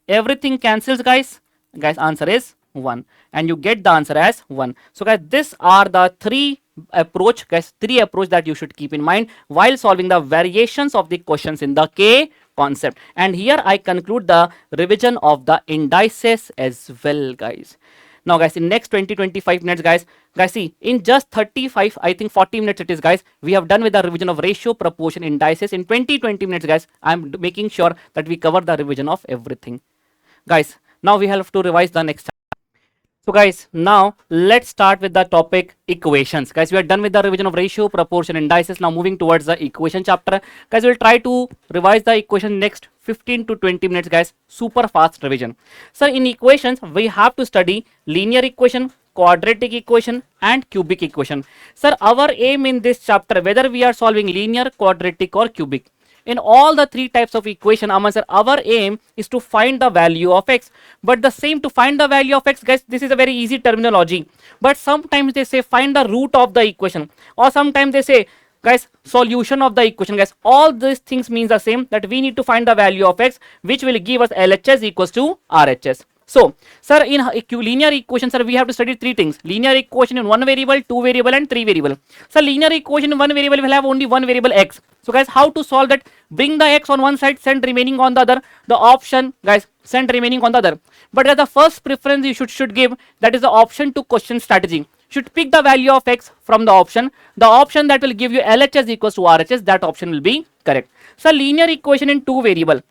Everything cancels guys. Guys, answer is 1, and you get the answer as 1. So guys, these are the three approach that you should keep in mind while solving the variations of the questions in the K concept. And here I conclude the revision of the indices as well guys. Now guys, in next 20-25 minutes guys, see, in just 35, I think 40 minutes it is guys, we have done with the revision of ratio, proportion, indices. In 20-20 minutes guys, I'm making sure that we cover the revision of everything. Guys, now we have to revise the next. So guys, now let's start with the topic equations. Guys, we are done with the revision of ratio, proportion, indices. Now moving towards the equation chapter. Guys, we'll try to revise the equation next 15 to 20 minutes, guys. Super fast revision. So in equations, we have to study linear equation, quadratic equation and cubic equation. Sir, our aim in this chapter, whether we are solving linear, quadratic or cubic, in all the three types of equation, answer, our aim is to find the value of x. But the same, to find the value of x, guys, this is a very easy terminology. But sometimes they say find the root of the equation, or sometimes they say, guys, solution of the equation. Guys, all these things means the same, that we need to find the value of x, which will give us LHS equals to RHS. So, sir, in linear equation, sir, we have to study three things: linear equation in one variable, two variable, and three variable. So, linear equation in one variable will have only one variable x. So, guys, how to solve that? Bring the x on one side, send remaining on the other. The option, guys, send remaining on the other. But as the first preference you should give, that is the option to question strategy. Should pick the value of x from the option. The option that will give you LHS equals to RHS, that option will be correct. So, linear equation in two variable.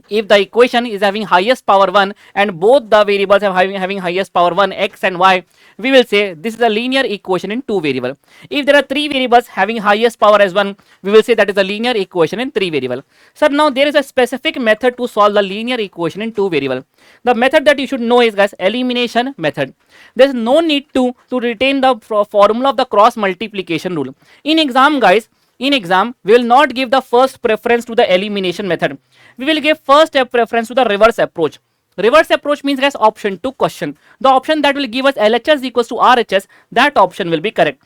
If the equation is having highest power 1 and both the variables are having highest power 1, x and y, we will say this is a linear equation in two variable. If there are three variables having highest power as 1, we will say that is a linear equation in three variable. Sir, now there is a specific method to solve the linear equation in two variable. The method that you should know is, guys, elimination method. There is no need to retain the formula of the cross multiplication rule. In exam, guys, we will not give the first preference to the elimination method. We will give first preference to the reverse approach. Reverse approach means, guys, option to question. The option that will give us LHS equals to RHS, that option will be correct.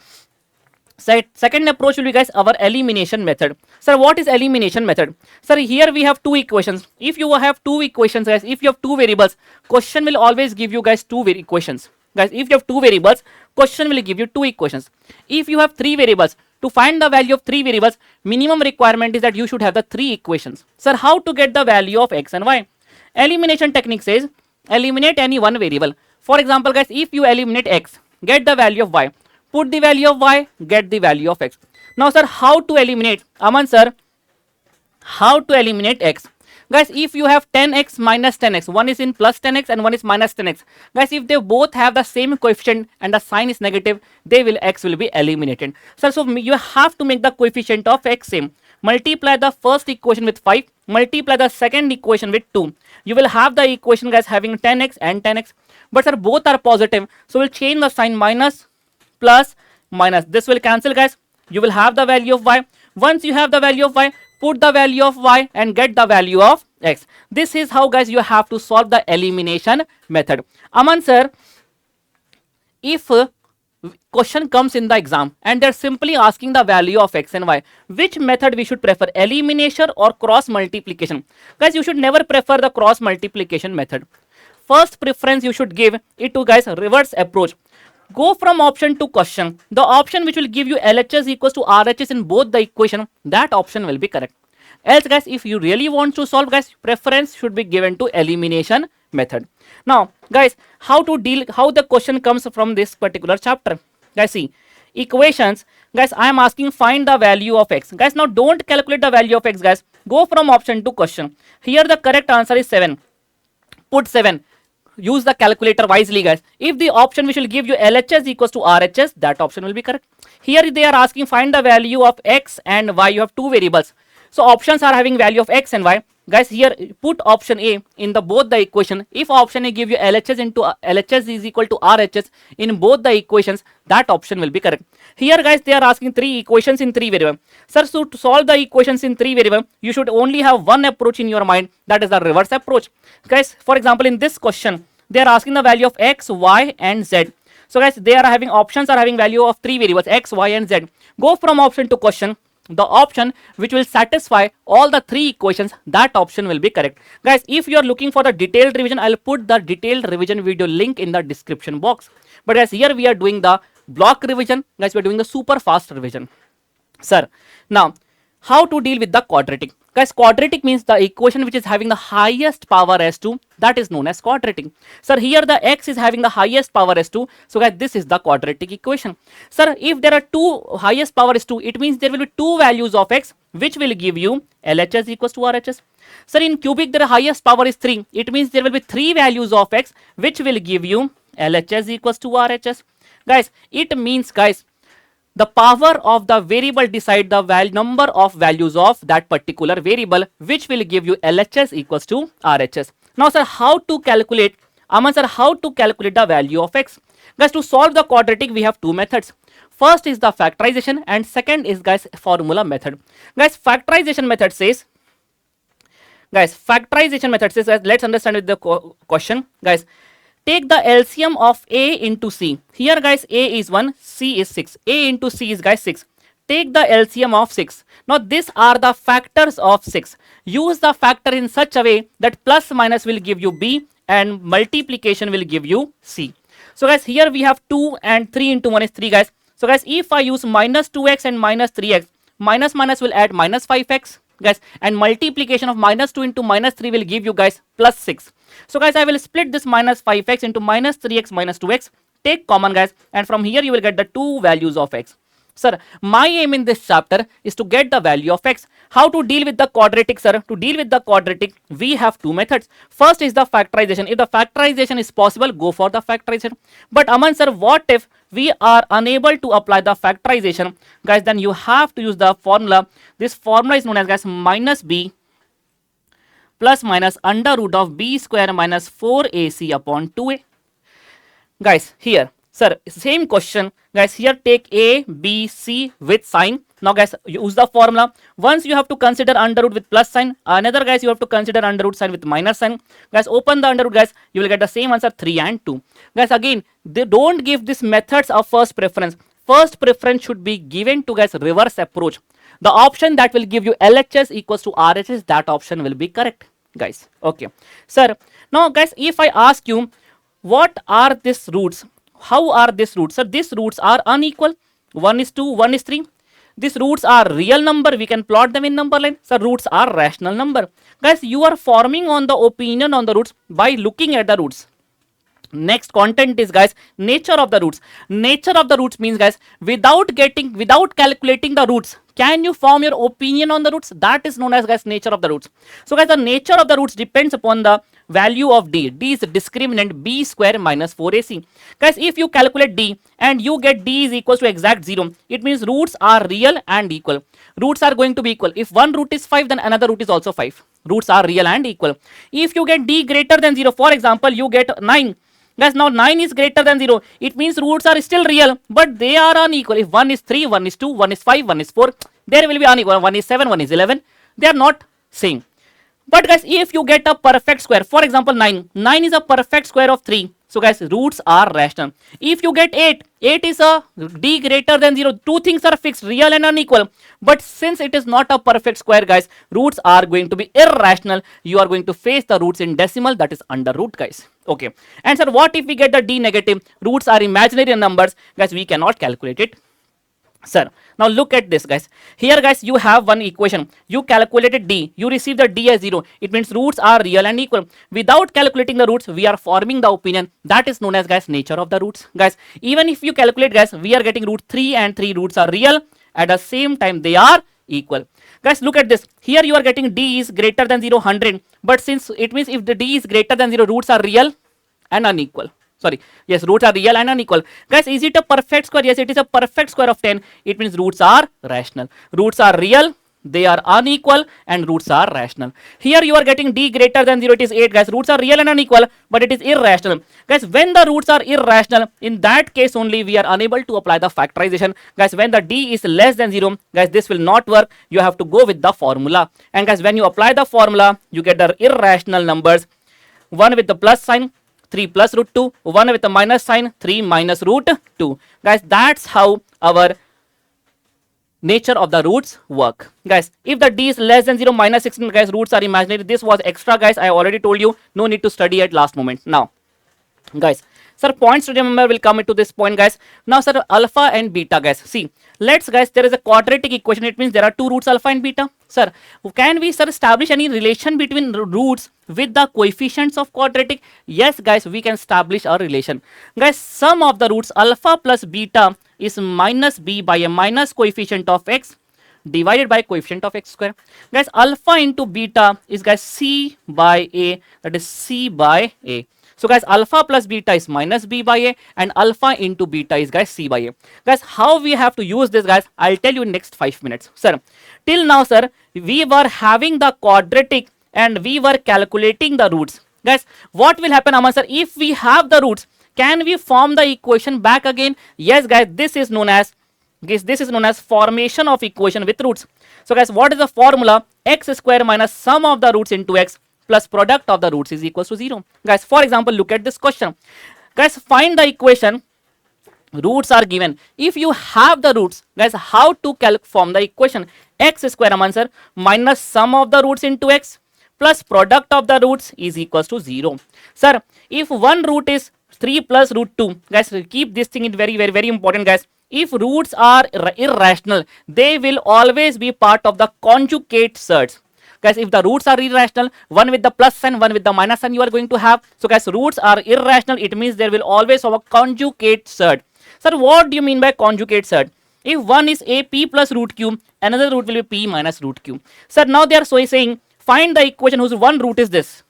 Second approach will be, guys, our elimination method. Sir, what is elimination method? Sir, here we have two equations. If you have two equations, guys, if you have two variables, question will always give you, guys, two equations. Guys, if you have two variables, question will give you two equations. If you have three variables, to find the value of three variables, minimum requirement is that you should have the three equations. Sir, how to get the value of x and y? Elimination technique says eliminate any one variable. For example, guys, if you eliminate x, get the value of y. Put the value of y, get the value of x. Now, sir, how to eliminate? Aman, sir, how to eliminate x? Guys, if you have 10x minus 10x, one is in plus 10x and one is minus 10x. Guys, if they both have the same coefficient and the sign is negative, x will be eliminated. Sir, so you have to make the coefficient of x same. Multiply the first equation with 5, multiply the second equation with 2. You will have the equation, guys, having 10x and 10x. But sir, both are positive, so we'll change the sign minus, plus, minus. This will cancel, guys. You will have the value of y. Once you have the value of y, put the value of y and get the value of x. This is how, guys, you have to solve the elimination method. Aman, sir, if question comes in the exam and they're simply asking the value of x and y, which method we should prefer, elimination or cross multiplication? Guys, you should never prefer the cross multiplication method. First preference you should give it to, guys, reverse approach. Go from option to question. The option which will give you LHS equals to RHS in both the equation, that option will be correct. Else, guys, if you really want to solve, guys, preference should be given to elimination method. Now, guys, how the question comes from this particular chapter? Guys, see, equations, guys, I am asking find the value of x. Guys, now don't calculate the value of x, guys. Go from option to question. Here the correct answer is 7. Put 7. Use the calculator wisely, guys. If the option which will give you LHS equals to RHS, that option will be correct. Here they are asking find the value of x and y. You have two variables, so options are having value of x and y. Guys, here put option A in the both the equation. If option A give you LHS into LHS is equal to RHS in both the equations, that option will be correct. Here, guys, they are asking three equations in three variable. Sir, so to solve the equations in three variable, you should only have one approach in your mind, that is the reverse approach. Guys, for example, in this question, they are asking the value of x, y and z. So, guys, they are having options are having value of three variables, x, y and z. Go from option to question. The option which will satisfy all the three equations, that option will be correct. Guys, if you are looking for the detailed revision, I'll put the detailed revision video link in the description box. But guys, here we are doing the block revision. Guys, we are doing the super fast revision. Sir, now how to deal with the quadratic? Guys, quadratic means the equation which is having the highest power as 2, that is known as quadratic. Sir, here the x is having the highest power as 2. So, guys, this is the quadratic equation. Sir, if there are two highest power is 2, it means there will be two values of x which will give you LHS equals to RHS. Sir, in cubic, the highest power is 3. It means there will be three values of x which will give you LHS equals to RHS. Guys, it means guys, the power of the variable decide the number of values of that particular variable, which will give you LHS equals to RHS. Now sir, how to calculate, Aman sir, how to calculate the value of x? Guys, to solve the quadratic we have two methods. First is the factorization and second is guys formula method. Guys, factorization method says, guys, let's understand with the question. Guys, take the LCM of A into C. Here guys, A is 1, C is 6. A into C is guys 6. Take the LCM of 6. Now these are the factors of 6. Use the factor in such a way that plus minus will give you B and multiplication will give you C. So guys, here we have 2 and 3 into 1 is 3 guys. So guys, if I use minus 2x and minus 3x, minus minus will add minus 5x guys, and multiplication of minus 2 into minus 3 will give you guys plus 6. So guys, I will split this minus 5x into minus 3x minus 2x, take common guys, and from here you will get the two values of x. Sir, my aim in this chapter is to get the value of x. How to deal with the quadratic, sir? To deal with the quadratic, we have two methods. First is the factorization. If the factorization is possible, go for the factorization. But Aman sir, what if we are unable to apply the factorization? Guys, then you have to use the formula. This formula is known as guys minus b plus minus under root of b square minus 4ac upon 2a. Guys, here, sir, same question. Guys, here take a, b, c with sign. Now guys, use the formula. Once you have to consider under root with plus sign. Another guys, you have to consider under root sign with minus sign. Guys, open the under root guys. You will get the same answer 3 and 2. Guys, again, they don't give these methods of first preference. First preference should be given to guys reverse approach. The option that will give you LHS equals to RHS, that option will be correct, guys. Okay, sir. Now guys, if I ask you, what are these roots? How are these roots? Sir, these roots are unequal. 1 is 2, 1 is 3. These roots are real number. We can plot them in number line. Sir, roots are rational number. Guys, you are forming on the opinion on the roots by looking at the roots. Next content is guys nature of the roots. Nature of the roots means guys without calculating the roots, can you form your opinion on the roots? That is known as guys nature of the roots. So guys, the nature of the roots depends upon the value of d. D is discriminant b square minus 4ac. Guys, if you calculate d and you get d is equals to exact 0, it means roots are real and equal. Roots are going to be equal. If one root is 5, then another root is also 5. Roots are real and equal. If you get d greater than 0, for example, you get 9. Guys, now 9 is greater than 0. It means roots are still real, but they are unequal. If 1 is 3, 1 is 2, 1 is 5, 1 is 4, there will be unequal. 1 is 7, 1 is 11. They are not same. But guys, if you get a perfect square, for example 9 is a perfect square of 3. So guys, roots are rational. If you get 8 is a d greater than 0. Two things are fixed, real and unequal. But since it is not a perfect square, guys, roots are going to be irrational. You are going to face the roots in decimal, that is under root, guys. Okay. And sir, what if we get the d negative? Roots are imaginary numbers. Guys, we cannot calculate it. Sir, now look at this, guys. Here guys, you have one equation. You calculated d. You receive the d as 0. It means roots are real and equal. Without calculating the roots, we are forming the opinion. That is known as guys nature of the roots. Guys, even if you calculate guys, we are getting root 3 and 3 roots are real. At the same time, they are equal. Guys, look at this. Here you are getting d is greater than 0, 100. But since it means if the d is greater than 0, roots are real and unequal. Sorry, yes, roots are real and unequal. Guys, is it a perfect square? Yes, it is a perfect square of 10. It means roots are rational. Roots are real, they are unequal, and roots are rational. Here you are getting d greater than 0, it is 8. Guys, roots are real and unequal, but it is irrational. Guys, when the roots are irrational, in that case only we are unable to apply the factorization. Guys, when the d is less than 0, guys, this will not work. You have to go with the formula. And guys, when you apply the formula, you get the irrational numbers. One with the plus sign, 3 plus root 2, 1 with a minus sign, 3 minus root 2. Guys, that's how our nature of the roots work. Guys, if the d is less than 0, minus 16, guys, roots are imaginary. This was extra, guys. I already told you. No need to study at last moment. Now, guys, sir, points to remember will come into this point, guys. Now, sir, alpha and beta, guys. See, guys, there is a quadratic equation. It means there are two roots, alpha and beta. Sir, can we, sir, establish any relation between roots with the coefficients of quadratic? Yes, guys, we can establish a relation. Guys, sum of the roots alpha plus beta is minus b by a minus coefficient of x divided by coefficient of x square. Guys, alpha into beta is guys c by a, that is c by a. So guys, alpha plus beta is minus b by a, and alpha into beta is guys c by a. Guys, how we have to use this, guys, I'll tell you in next 5 minutes. Sir, till now, sir, we were having the quadratic and we were calculating the roots. Guys, what will happen, Aman sir, if we have the roots? Can we form the equation back again? Yes, guys, this is known as formation of equation with roots. So guys, what is the formula? X square minus sum of the roots into x plus product of the roots is equals to 0. Guys, for example, look at this question. Guys, find the equation. Roots are given. If you have the roots, guys, how to form the equation? X square, answer, minus sum of the roots into x plus product of the roots is equals to 0. Sir, if one root is 3 plus root 2, guys, keep this thing in very important, guys. If roots are irrational, they will always be part of the conjugate surds. Guys, if the roots are irrational, one with the plus sign, one with the minus sign you are going to have. So guys, roots are irrational, it means there will always have a conjugate surd. Sir, what do you mean by conjugate surd? If one is a p plus root cube, another root will be p minus root cube. Sir, now they are saying find the equation whose one root is this.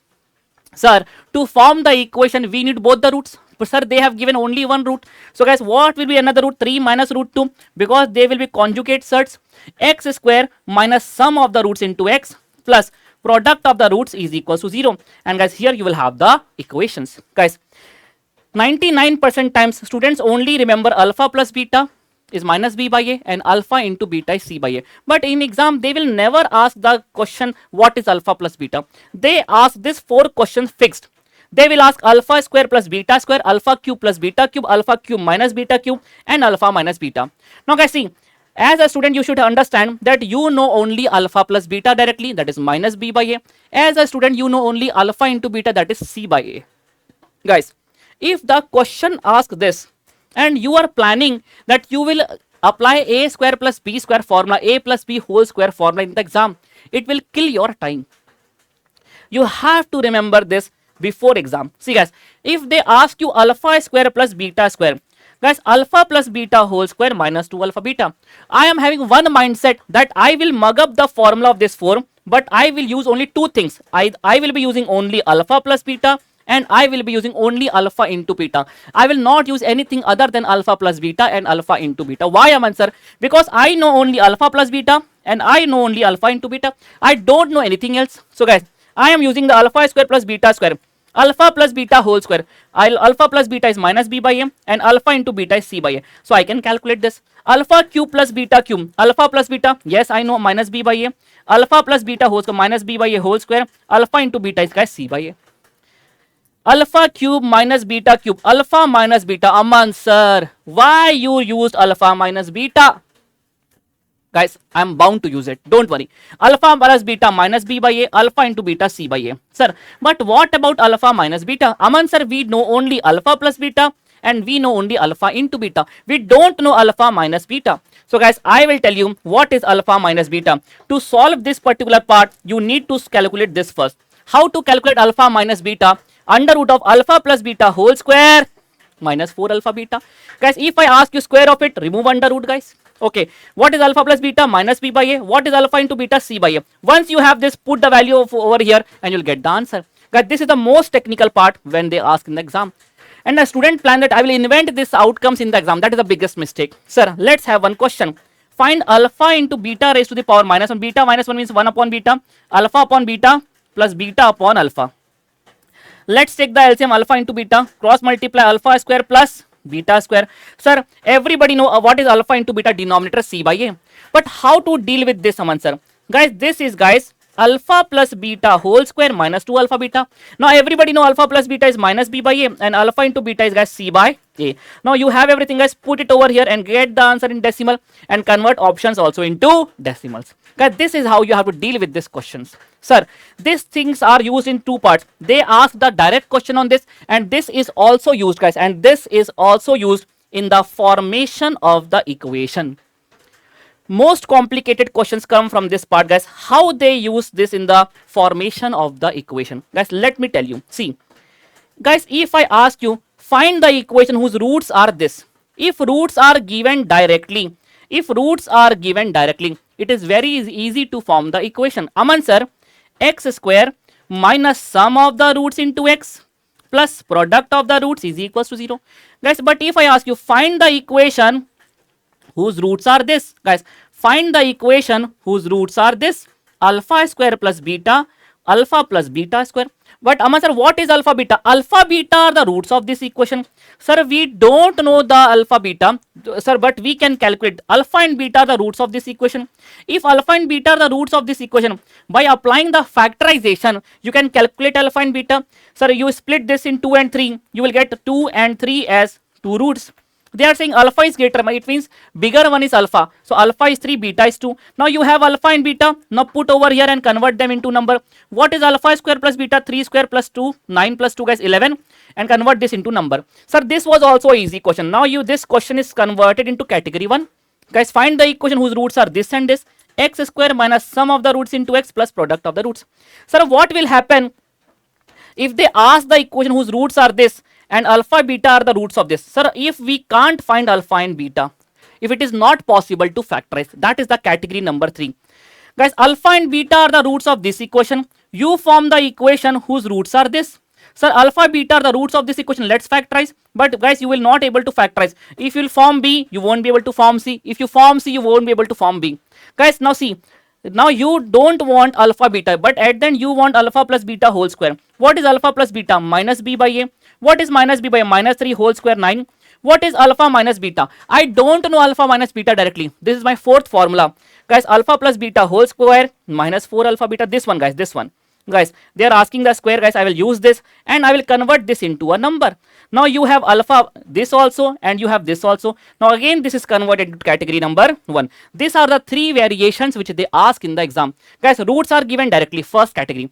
Sir, to form the equation, we need both the roots. But sir, they have given only one root. So guys, what will be another root? 3 minus root 2, because they will be conjugate surds. X square minus sum of the roots into x plus product of the roots is equals to 0. And guys, here you will have the equations. Guys, 99% times students only remember alpha plus beta is minus b by a and alpha into beta is c by a. But in exam, they will never ask the question what is alpha plus beta. They ask this 4 questions fixed. They will ask alpha square plus beta square, alpha cube plus beta cube, alpha cube minus beta cube, and alpha minus beta. Now guys, see, as a student, you should understand that you know only alpha plus beta directly, that is minus b by a. As a student, you know only alpha into beta, that is c by a. Guys, if the question asks this and you are planning that you will apply a square plus b square formula, a plus b whole square formula in the exam, it will kill your time. You have to remember this before exam. See guys, if they ask you alpha square plus beta square, guys, alpha plus beta whole square minus 2 alpha beta, I am having one mindset that I will mug up the formula of this form, but I will use only 2 things. I will be using only alpha plus beta and I will be using only alpha into beta. I will not use anything other than alpha plus beta and alpha into beta. Why, Aman sir? Because I know only alpha plus beta and I know only alpha into beta. I don't know anything else. So guys, I am using the alpha square plus beta square. Alpha plus beta whole square. Alpha plus beta is minus b by a and alpha into beta is c by a. So I can calculate this. Alpha cube plus beta cube. Alpha plus beta, yes, I know, minus b by a. Alpha plus beta whole square minus b by a whole square. Alpha into beta is guys c by a. Alpha cube minus beta cube. Alpha minus beta. Aman sir, why you used alpha minus beta? Guys, I am bound to use it. Don't worry. Alpha plus beta minus b by a, alpha into beta c by a. Sir, but what about alpha minus beta? Aman sir, we know only alpha plus beta and we know only alpha into beta. We don't know alpha minus beta. So guys, I will tell you what is alpha minus beta. To solve this particular part, you need to calculate this first. How to calculate alpha minus beta? Under root of alpha plus beta whole square minus 4 alpha beta. Guys, if I ask you square of it, remove under root, guys. Okay, what is alpha plus beta? Minus b by a. What is alpha into beta? C by a. Once you have this, put the value of over here and you'll get the answer. Guys, this is the most technical part when they ask in the exam. And a student plan that I will invent this outcomes in the exam. That is the biggest mistake. Sir, let's have one question. Find alpha into beta raised to the power minus 1. Beta minus 1 means 1 upon beta. Alpha upon beta plus beta upon alpha. Let's take the LCM alpha into beta. Cross multiply alpha square plus beta square. Sir, everybody know what is alpha into beta? Denominator c by a. But how to deal with this, Aman sir? Guys, this is alpha plus beta whole square minus 2 alpha beta. Now everybody know alpha plus beta is minus b by a and alpha into beta is c by a. Now you have everything, guys. Put it over here and get the answer in decimal and convert options also into decimals. Guys, this is how you have to deal with these questions. Sir, these things are used in 2 parts. They ask the direct question on this and this is also used, guys, and this is also used in the formation of the equation. Most complicated questions come from this part, guys. How they use this in the formation of the equation. Guys, let me tell you. See, guys, if I ask you, find the equation whose roots are this. If roots are given directly, it is very easy to form the equation. Aman sir, x square minus sum of the roots into x plus product of the roots is equals to 0. Guys, but if I ask you find the equation whose roots are this, guys, find the equation whose roots are this, alpha square plus beta, alpha plus beta square. But Aman sir, what is alpha beta? Alpha beta are the roots of this equation. Sir, we don't know the alpha beta, sir, but we can calculate alpha and beta are the roots of this equation. If alpha and beta are the roots of this equation, by applying the factorization, you can calculate alpha and beta. Sir, you split this in 2 and 3, you will get 2 and 3 as 2 roots. They are saying alpha is greater, it means bigger one is alpha. So alpha is 3, beta is 2. Now you have alpha and beta. Now put over here and convert them into number. What is alpha square plus beta? 3 square plus 2, 9 plus 2, guys, 11. And convert this into number. Sir, this was also an easy question. Now this question is converted into category 1. Guys, find the equation whose roots are this and this. X square minus sum of the roots into x plus product of the roots. Sir, what will happen if they ask the equation whose roots are this and alpha beta are the roots of this? Sir, if we can't find alpha and beta, if it is not possible to factorize, that is the category number 3. Guys, alpha and beta are the roots of this equation. You form the equation whose roots are this. Sir, alpha beta are the roots of this equation. Let's factorize. But guys, you will not able to factorize. If you will form B, you won't be able to form C. If you form C, you won't be able to form B. Guys, now see. Now you don't want alpha beta, but at the end you want alpha plus beta whole square. What is alpha plus beta? Minus B by A. What is minus B by A? Minus 3 whole square 9. What is alpha minus beta? I don't know alpha minus beta directly. This is my fourth formula. Guys, alpha plus beta whole square minus 4 alpha beta. This one, guys, this one. Guys, they are asking the square, guys. I will use this and I will convert this into a number. Now you have alpha this also and you have this also. Now again this is converted to category number 1. These are the 3 variations which they ask in the exam. Guys, roots are given directly, first category.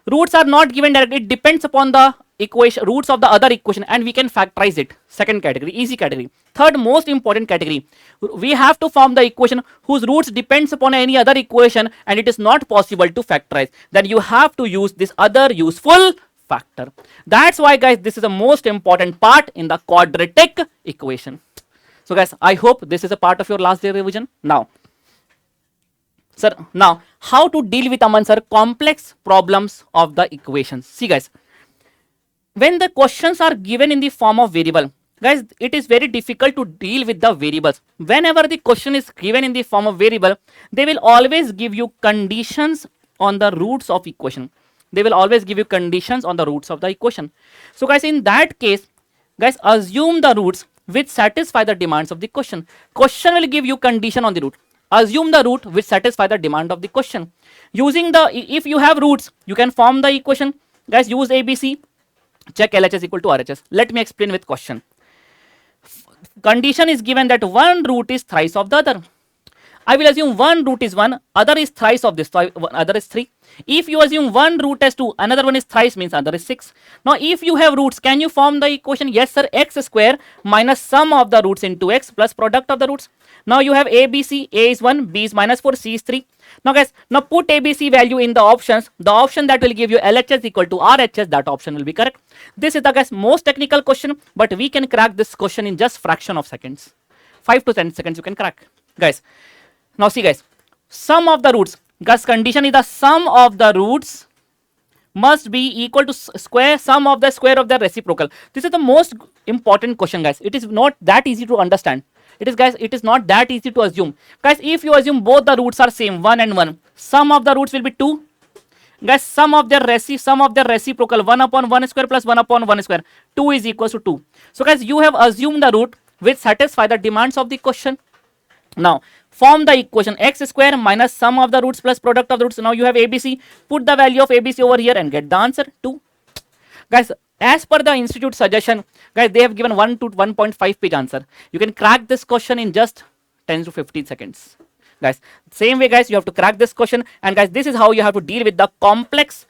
Roots are not given directly, it depends upon the equation, roots of the other equation, and we can factorize it. Second category, easy category. Third most important category, we have to form the equation whose roots depends upon any other equation and it is not possible to factorize. Then you have to use this other useful factor. That's why, guys, this is the most important part in the quadratic equation. So guys, I hope this is a part of your last day revision. Now, sir, now how to deal with, Aman sir, complex problems of the equations. See guys, when the questions are given in the form of variable, guys, it is very difficult to deal with the variables. Whenever the question is given in the form of variable, they will always give you conditions on the roots of equation. They will always give you conditions on the roots of the equation. So guys, in that case, guys, assume the roots which satisfy the demands of the question. Question will give you condition on the root. Assume the root which satisfy the demand of the question. Using the, if you have roots, you can form the equation. Guys, use ABC. Check LHS equal to RHS. Let me explain with question. Condition is given that one root is thrice of the other. I will assume one root is 1, other is thrice of this, so other is 3. If you assume one root as 2, another one is thrice, means other is 6. Now if you have roots, can you form the equation? Yes sir, x square minus sum of the roots into x plus product of the roots. Now you have A, B, C. A is 1, B is minus 4, C is 3. Now guys, now put ABC value in the options. The option that will give you LHS equal to RHS, that option will be correct. This is the, guys, most technical question, but we can crack this question in just fraction of seconds. 5 to 10 seconds you can crack. Guys, now see guys, sum of the roots. Guys, condition is the sum of the roots must be equal to square sum of the square of the reciprocal. This is the most important question, guys. It is not that easy to understand. It is, guys, it is not that easy to assume. Guys, if you assume both the roots are same, 1 and 1, sum of the roots will be 2. Guys, sum of their reciprocal, 1 upon 1 square plus 1 upon 1 square, 2 is equals to 2. So guys, you have assumed the root which satisfy the demands of the question. Now form the equation x square minus sum of the roots plus product of the roots. Now you have ABC. Put the value of ABC over here and get the answer 2. Guys, as per the institute suggestion, guys, they have given 1 to 1.5 page answer. You can crack this question in just 10 to 15 seconds. Guys, same way, guys, you have to crack this question. And guys, this is how you have to deal with the complex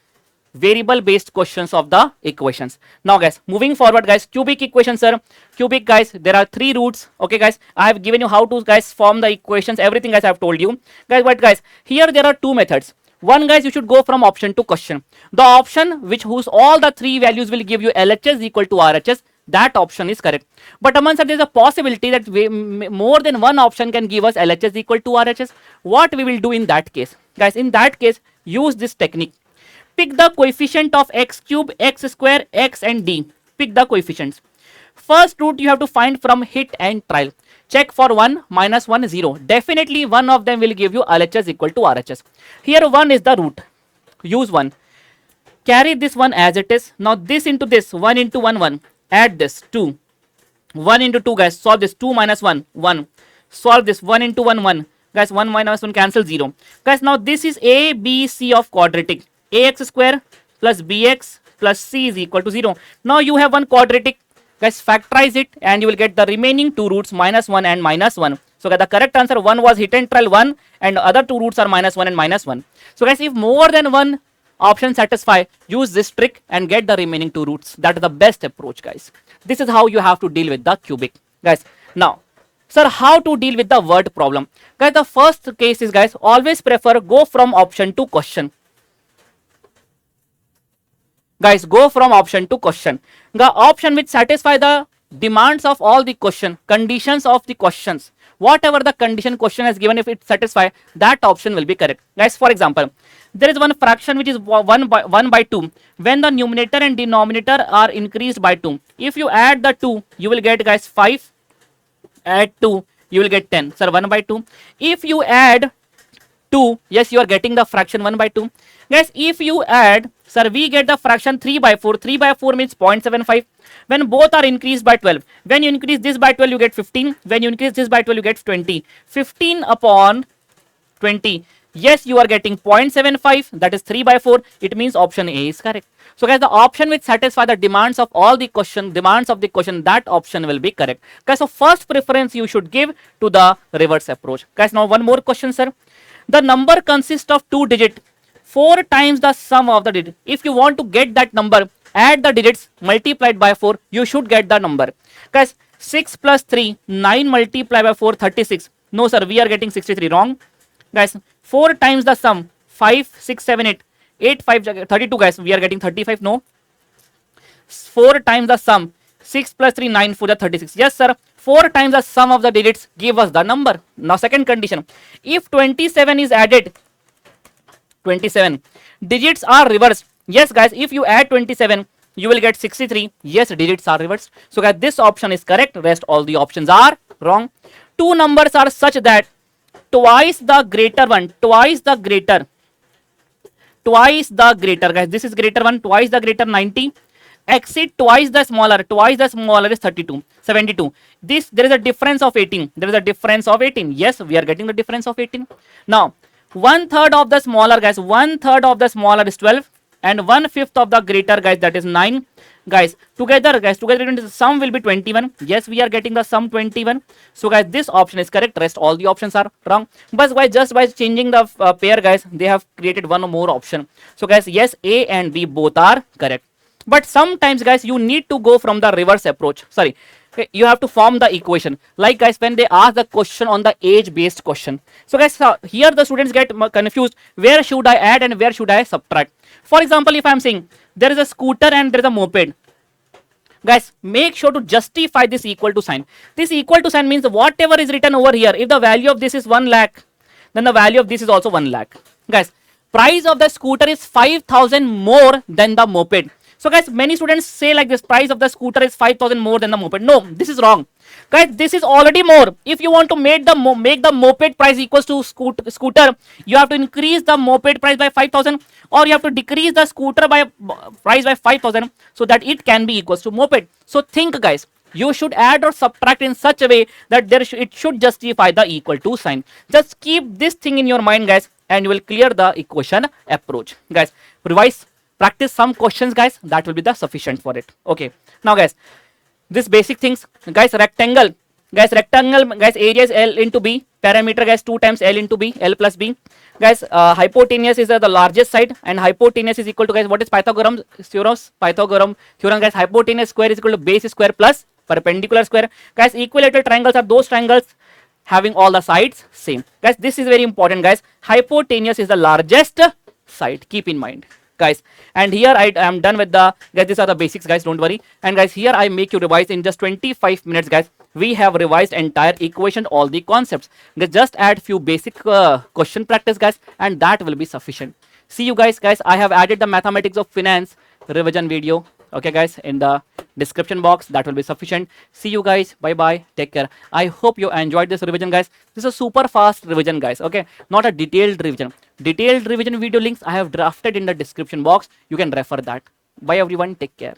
variable based questions of the equations. Now guys, moving forward, guys, cubic equation, sir. Cubic, guys, there are 3 roots. Okay guys, I have given you how to, guys, form the equations, everything, guys, I have told you, guys. But guys, here there are 2 methods. One, guys, you should go from option to question. The option whose all the 3 values will give you LHS equal to RHS, that option is correct. But Aman sir, there is a possibility that more than one option can give us LHS equal to RHS. What we will do in that case? Guys, in that case, use this technique. pick the coefficient of x cube, x square, x and d. Pick the coefficients. First root you have to find from hit and trial. Check for 1, minus 1, 0. Definitely one of them will give you LHS equal to RHS. Here 1 is the root. Use 1. Carry this one as it is. Now this into this. 1 into 1, 1. Add this. 2. 1 into 2, guys. Solve this. 2 minus 1, 1. Solve this. 1 into 1, 1. Guys, 1 minus 1 cancel 0. Guys, now this is A, B, C of quadratic. AX square plus BX plus C is equal to 0. Now you have one quadratic. Guys, factorize it and you will get the remaining two roots, minus 1 and minus 1. So the correct answer, 1 was hit and trial 1 and other two roots are minus 1 and minus 1. So guys, if more than one option satisfy, use this trick and get the remaining two roots. That is the best approach, guys. This is how you have to deal with the cubic. Guys, now, sir, how to deal with the word problem? Guys, the first case is, guys, always prefer go from option to question. Guys, go from option to question. The option which satisfy the demands of all the question, conditions of the questions. Whatever the condition question has given, if it satisfy, that option will be correct. Guys, for example, there is one fraction which is 1 by 2. When the numerator and denominator are increased by 2. If you add the 2, you will get, guys, 5. Add 2, you will get 10. Sir, 1 by 2. If you add 2, yes, you are getting the fraction 1 by 2. Guys, if you add, sir, we get the fraction 3 by 4. 3 by 4 means 0.75. When both are increased by 12. When you increase this by 12, you get 15. When you increase this by 12, you get 20. 15 upon 20. Yes, you are getting 0.75. That is 3 by 4. It means option A is correct. So guys, the option which satisfy the demands of all the question, that option will be correct. Guys, so first preference you should give to the reverse approach. Guys, now one more question, sir. The number consists of 2 digits. 4 times the sum of the digits. If you want to get that number, add the digits multiplied by 4, you should get the number. Guys, 6 plus 3, 9 multiplied by 4, 36. No, sir, we are getting 63. Wrong. Guys, 4 times the sum, 5, 6, 7, 8. 8, 5, 32, guys, we are getting 35. No. 4 times the sum, 6 plus 3, 9, 4, 36. Yes, sir. 4 times the sum of the digits give us the number. Now, second condition. If 27 is added, 27. Digits are reversed. Yes, guys, if you add 27, you will get 63. Yes, digits are reversed. So, guys, this option is correct. Rest all the options are wrong. Two numbers are such that twice the greater one, guys, this is greater one, twice the greater 90, exceed twice the smaller is 32, 72. There is a difference of 18. Yes, we are getting the difference of 18. Now, 1/3 of the smaller, guys, 1/3 of the smaller is 12 and 1/5 of the greater, guys, that is 9. Guys, together the sum will be 21. Yes, we are getting the sum 21. So, guys, this option is correct. Rest all the options are wrong. But guys, just by changing the pair, guys, they have created one more option. So, guys, yes, A and B both are correct. But sometimes, guys, you need to go from the reverse approach. Sorry. Okay, you have to form the equation. Like, guys, when they ask the question on the age-based question. So, guys, here the students get confused. Where should I add and where should I subtract? For example, if I am saying there is a scooter and there is a moped. Guys, make sure to justify this equal to sign. This equal to sign means whatever is written over here. If the value of this is 1 lakh, then the value of this is also 1 lakh. Guys, price of the scooter is 5,000 more than the moped. So, guys, many students say like this, price of the scooter is 5,000 more than the moped. No, this is wrong. Guys, this is already more. If you want to make the moped price equals to scooter, you have to increase the moped price by 5,000 or you have to decrease the scooter price by 5,000 so that it can be equals to moped. So, think, guys, you should add or subtract in such a way that it should justify the equal to sign. Just keep this thing in your mind, guys, and you will clear the equation approach. Guys, revise. Practice some questions, guys. That will be the sufficient for it. Okay. Now, guys, this basic things, guys, rectangle, guys, area is L into B, parameter, guys, 2 times L into B, L plus B. Guys, hypotenuse is the largest side and hypotenuse is equal to, guys, what is Pythagoras theorem, guys, hypotenuse square is equal to base square plus perpendicular square. Guys, equilateral triangles are those triangles having all the sides same. Guys, this is very important, guys. Hypotenuse is the largest side. Keep in mind, guys. And here I am done with the, guys, these are the basics, guys, don't worry. And guys, here I make you revise in just 25 minutes, guys. We have revised entire equation, all the concepts. Just add few basic question practice, guys, and that will be sufficient. See you guys. I have added the mathematics of finance revision video. Okay, guys, in the description box. That will be sufficient. See you guys. Bye bye. Take care. I hope you enjoyed this revision, guys. This is a super fast revision, guys. Okay, not a detailed revision. Detailed revision video links I have drafted in the description box. You can refer that. Bye, everyone. Take care.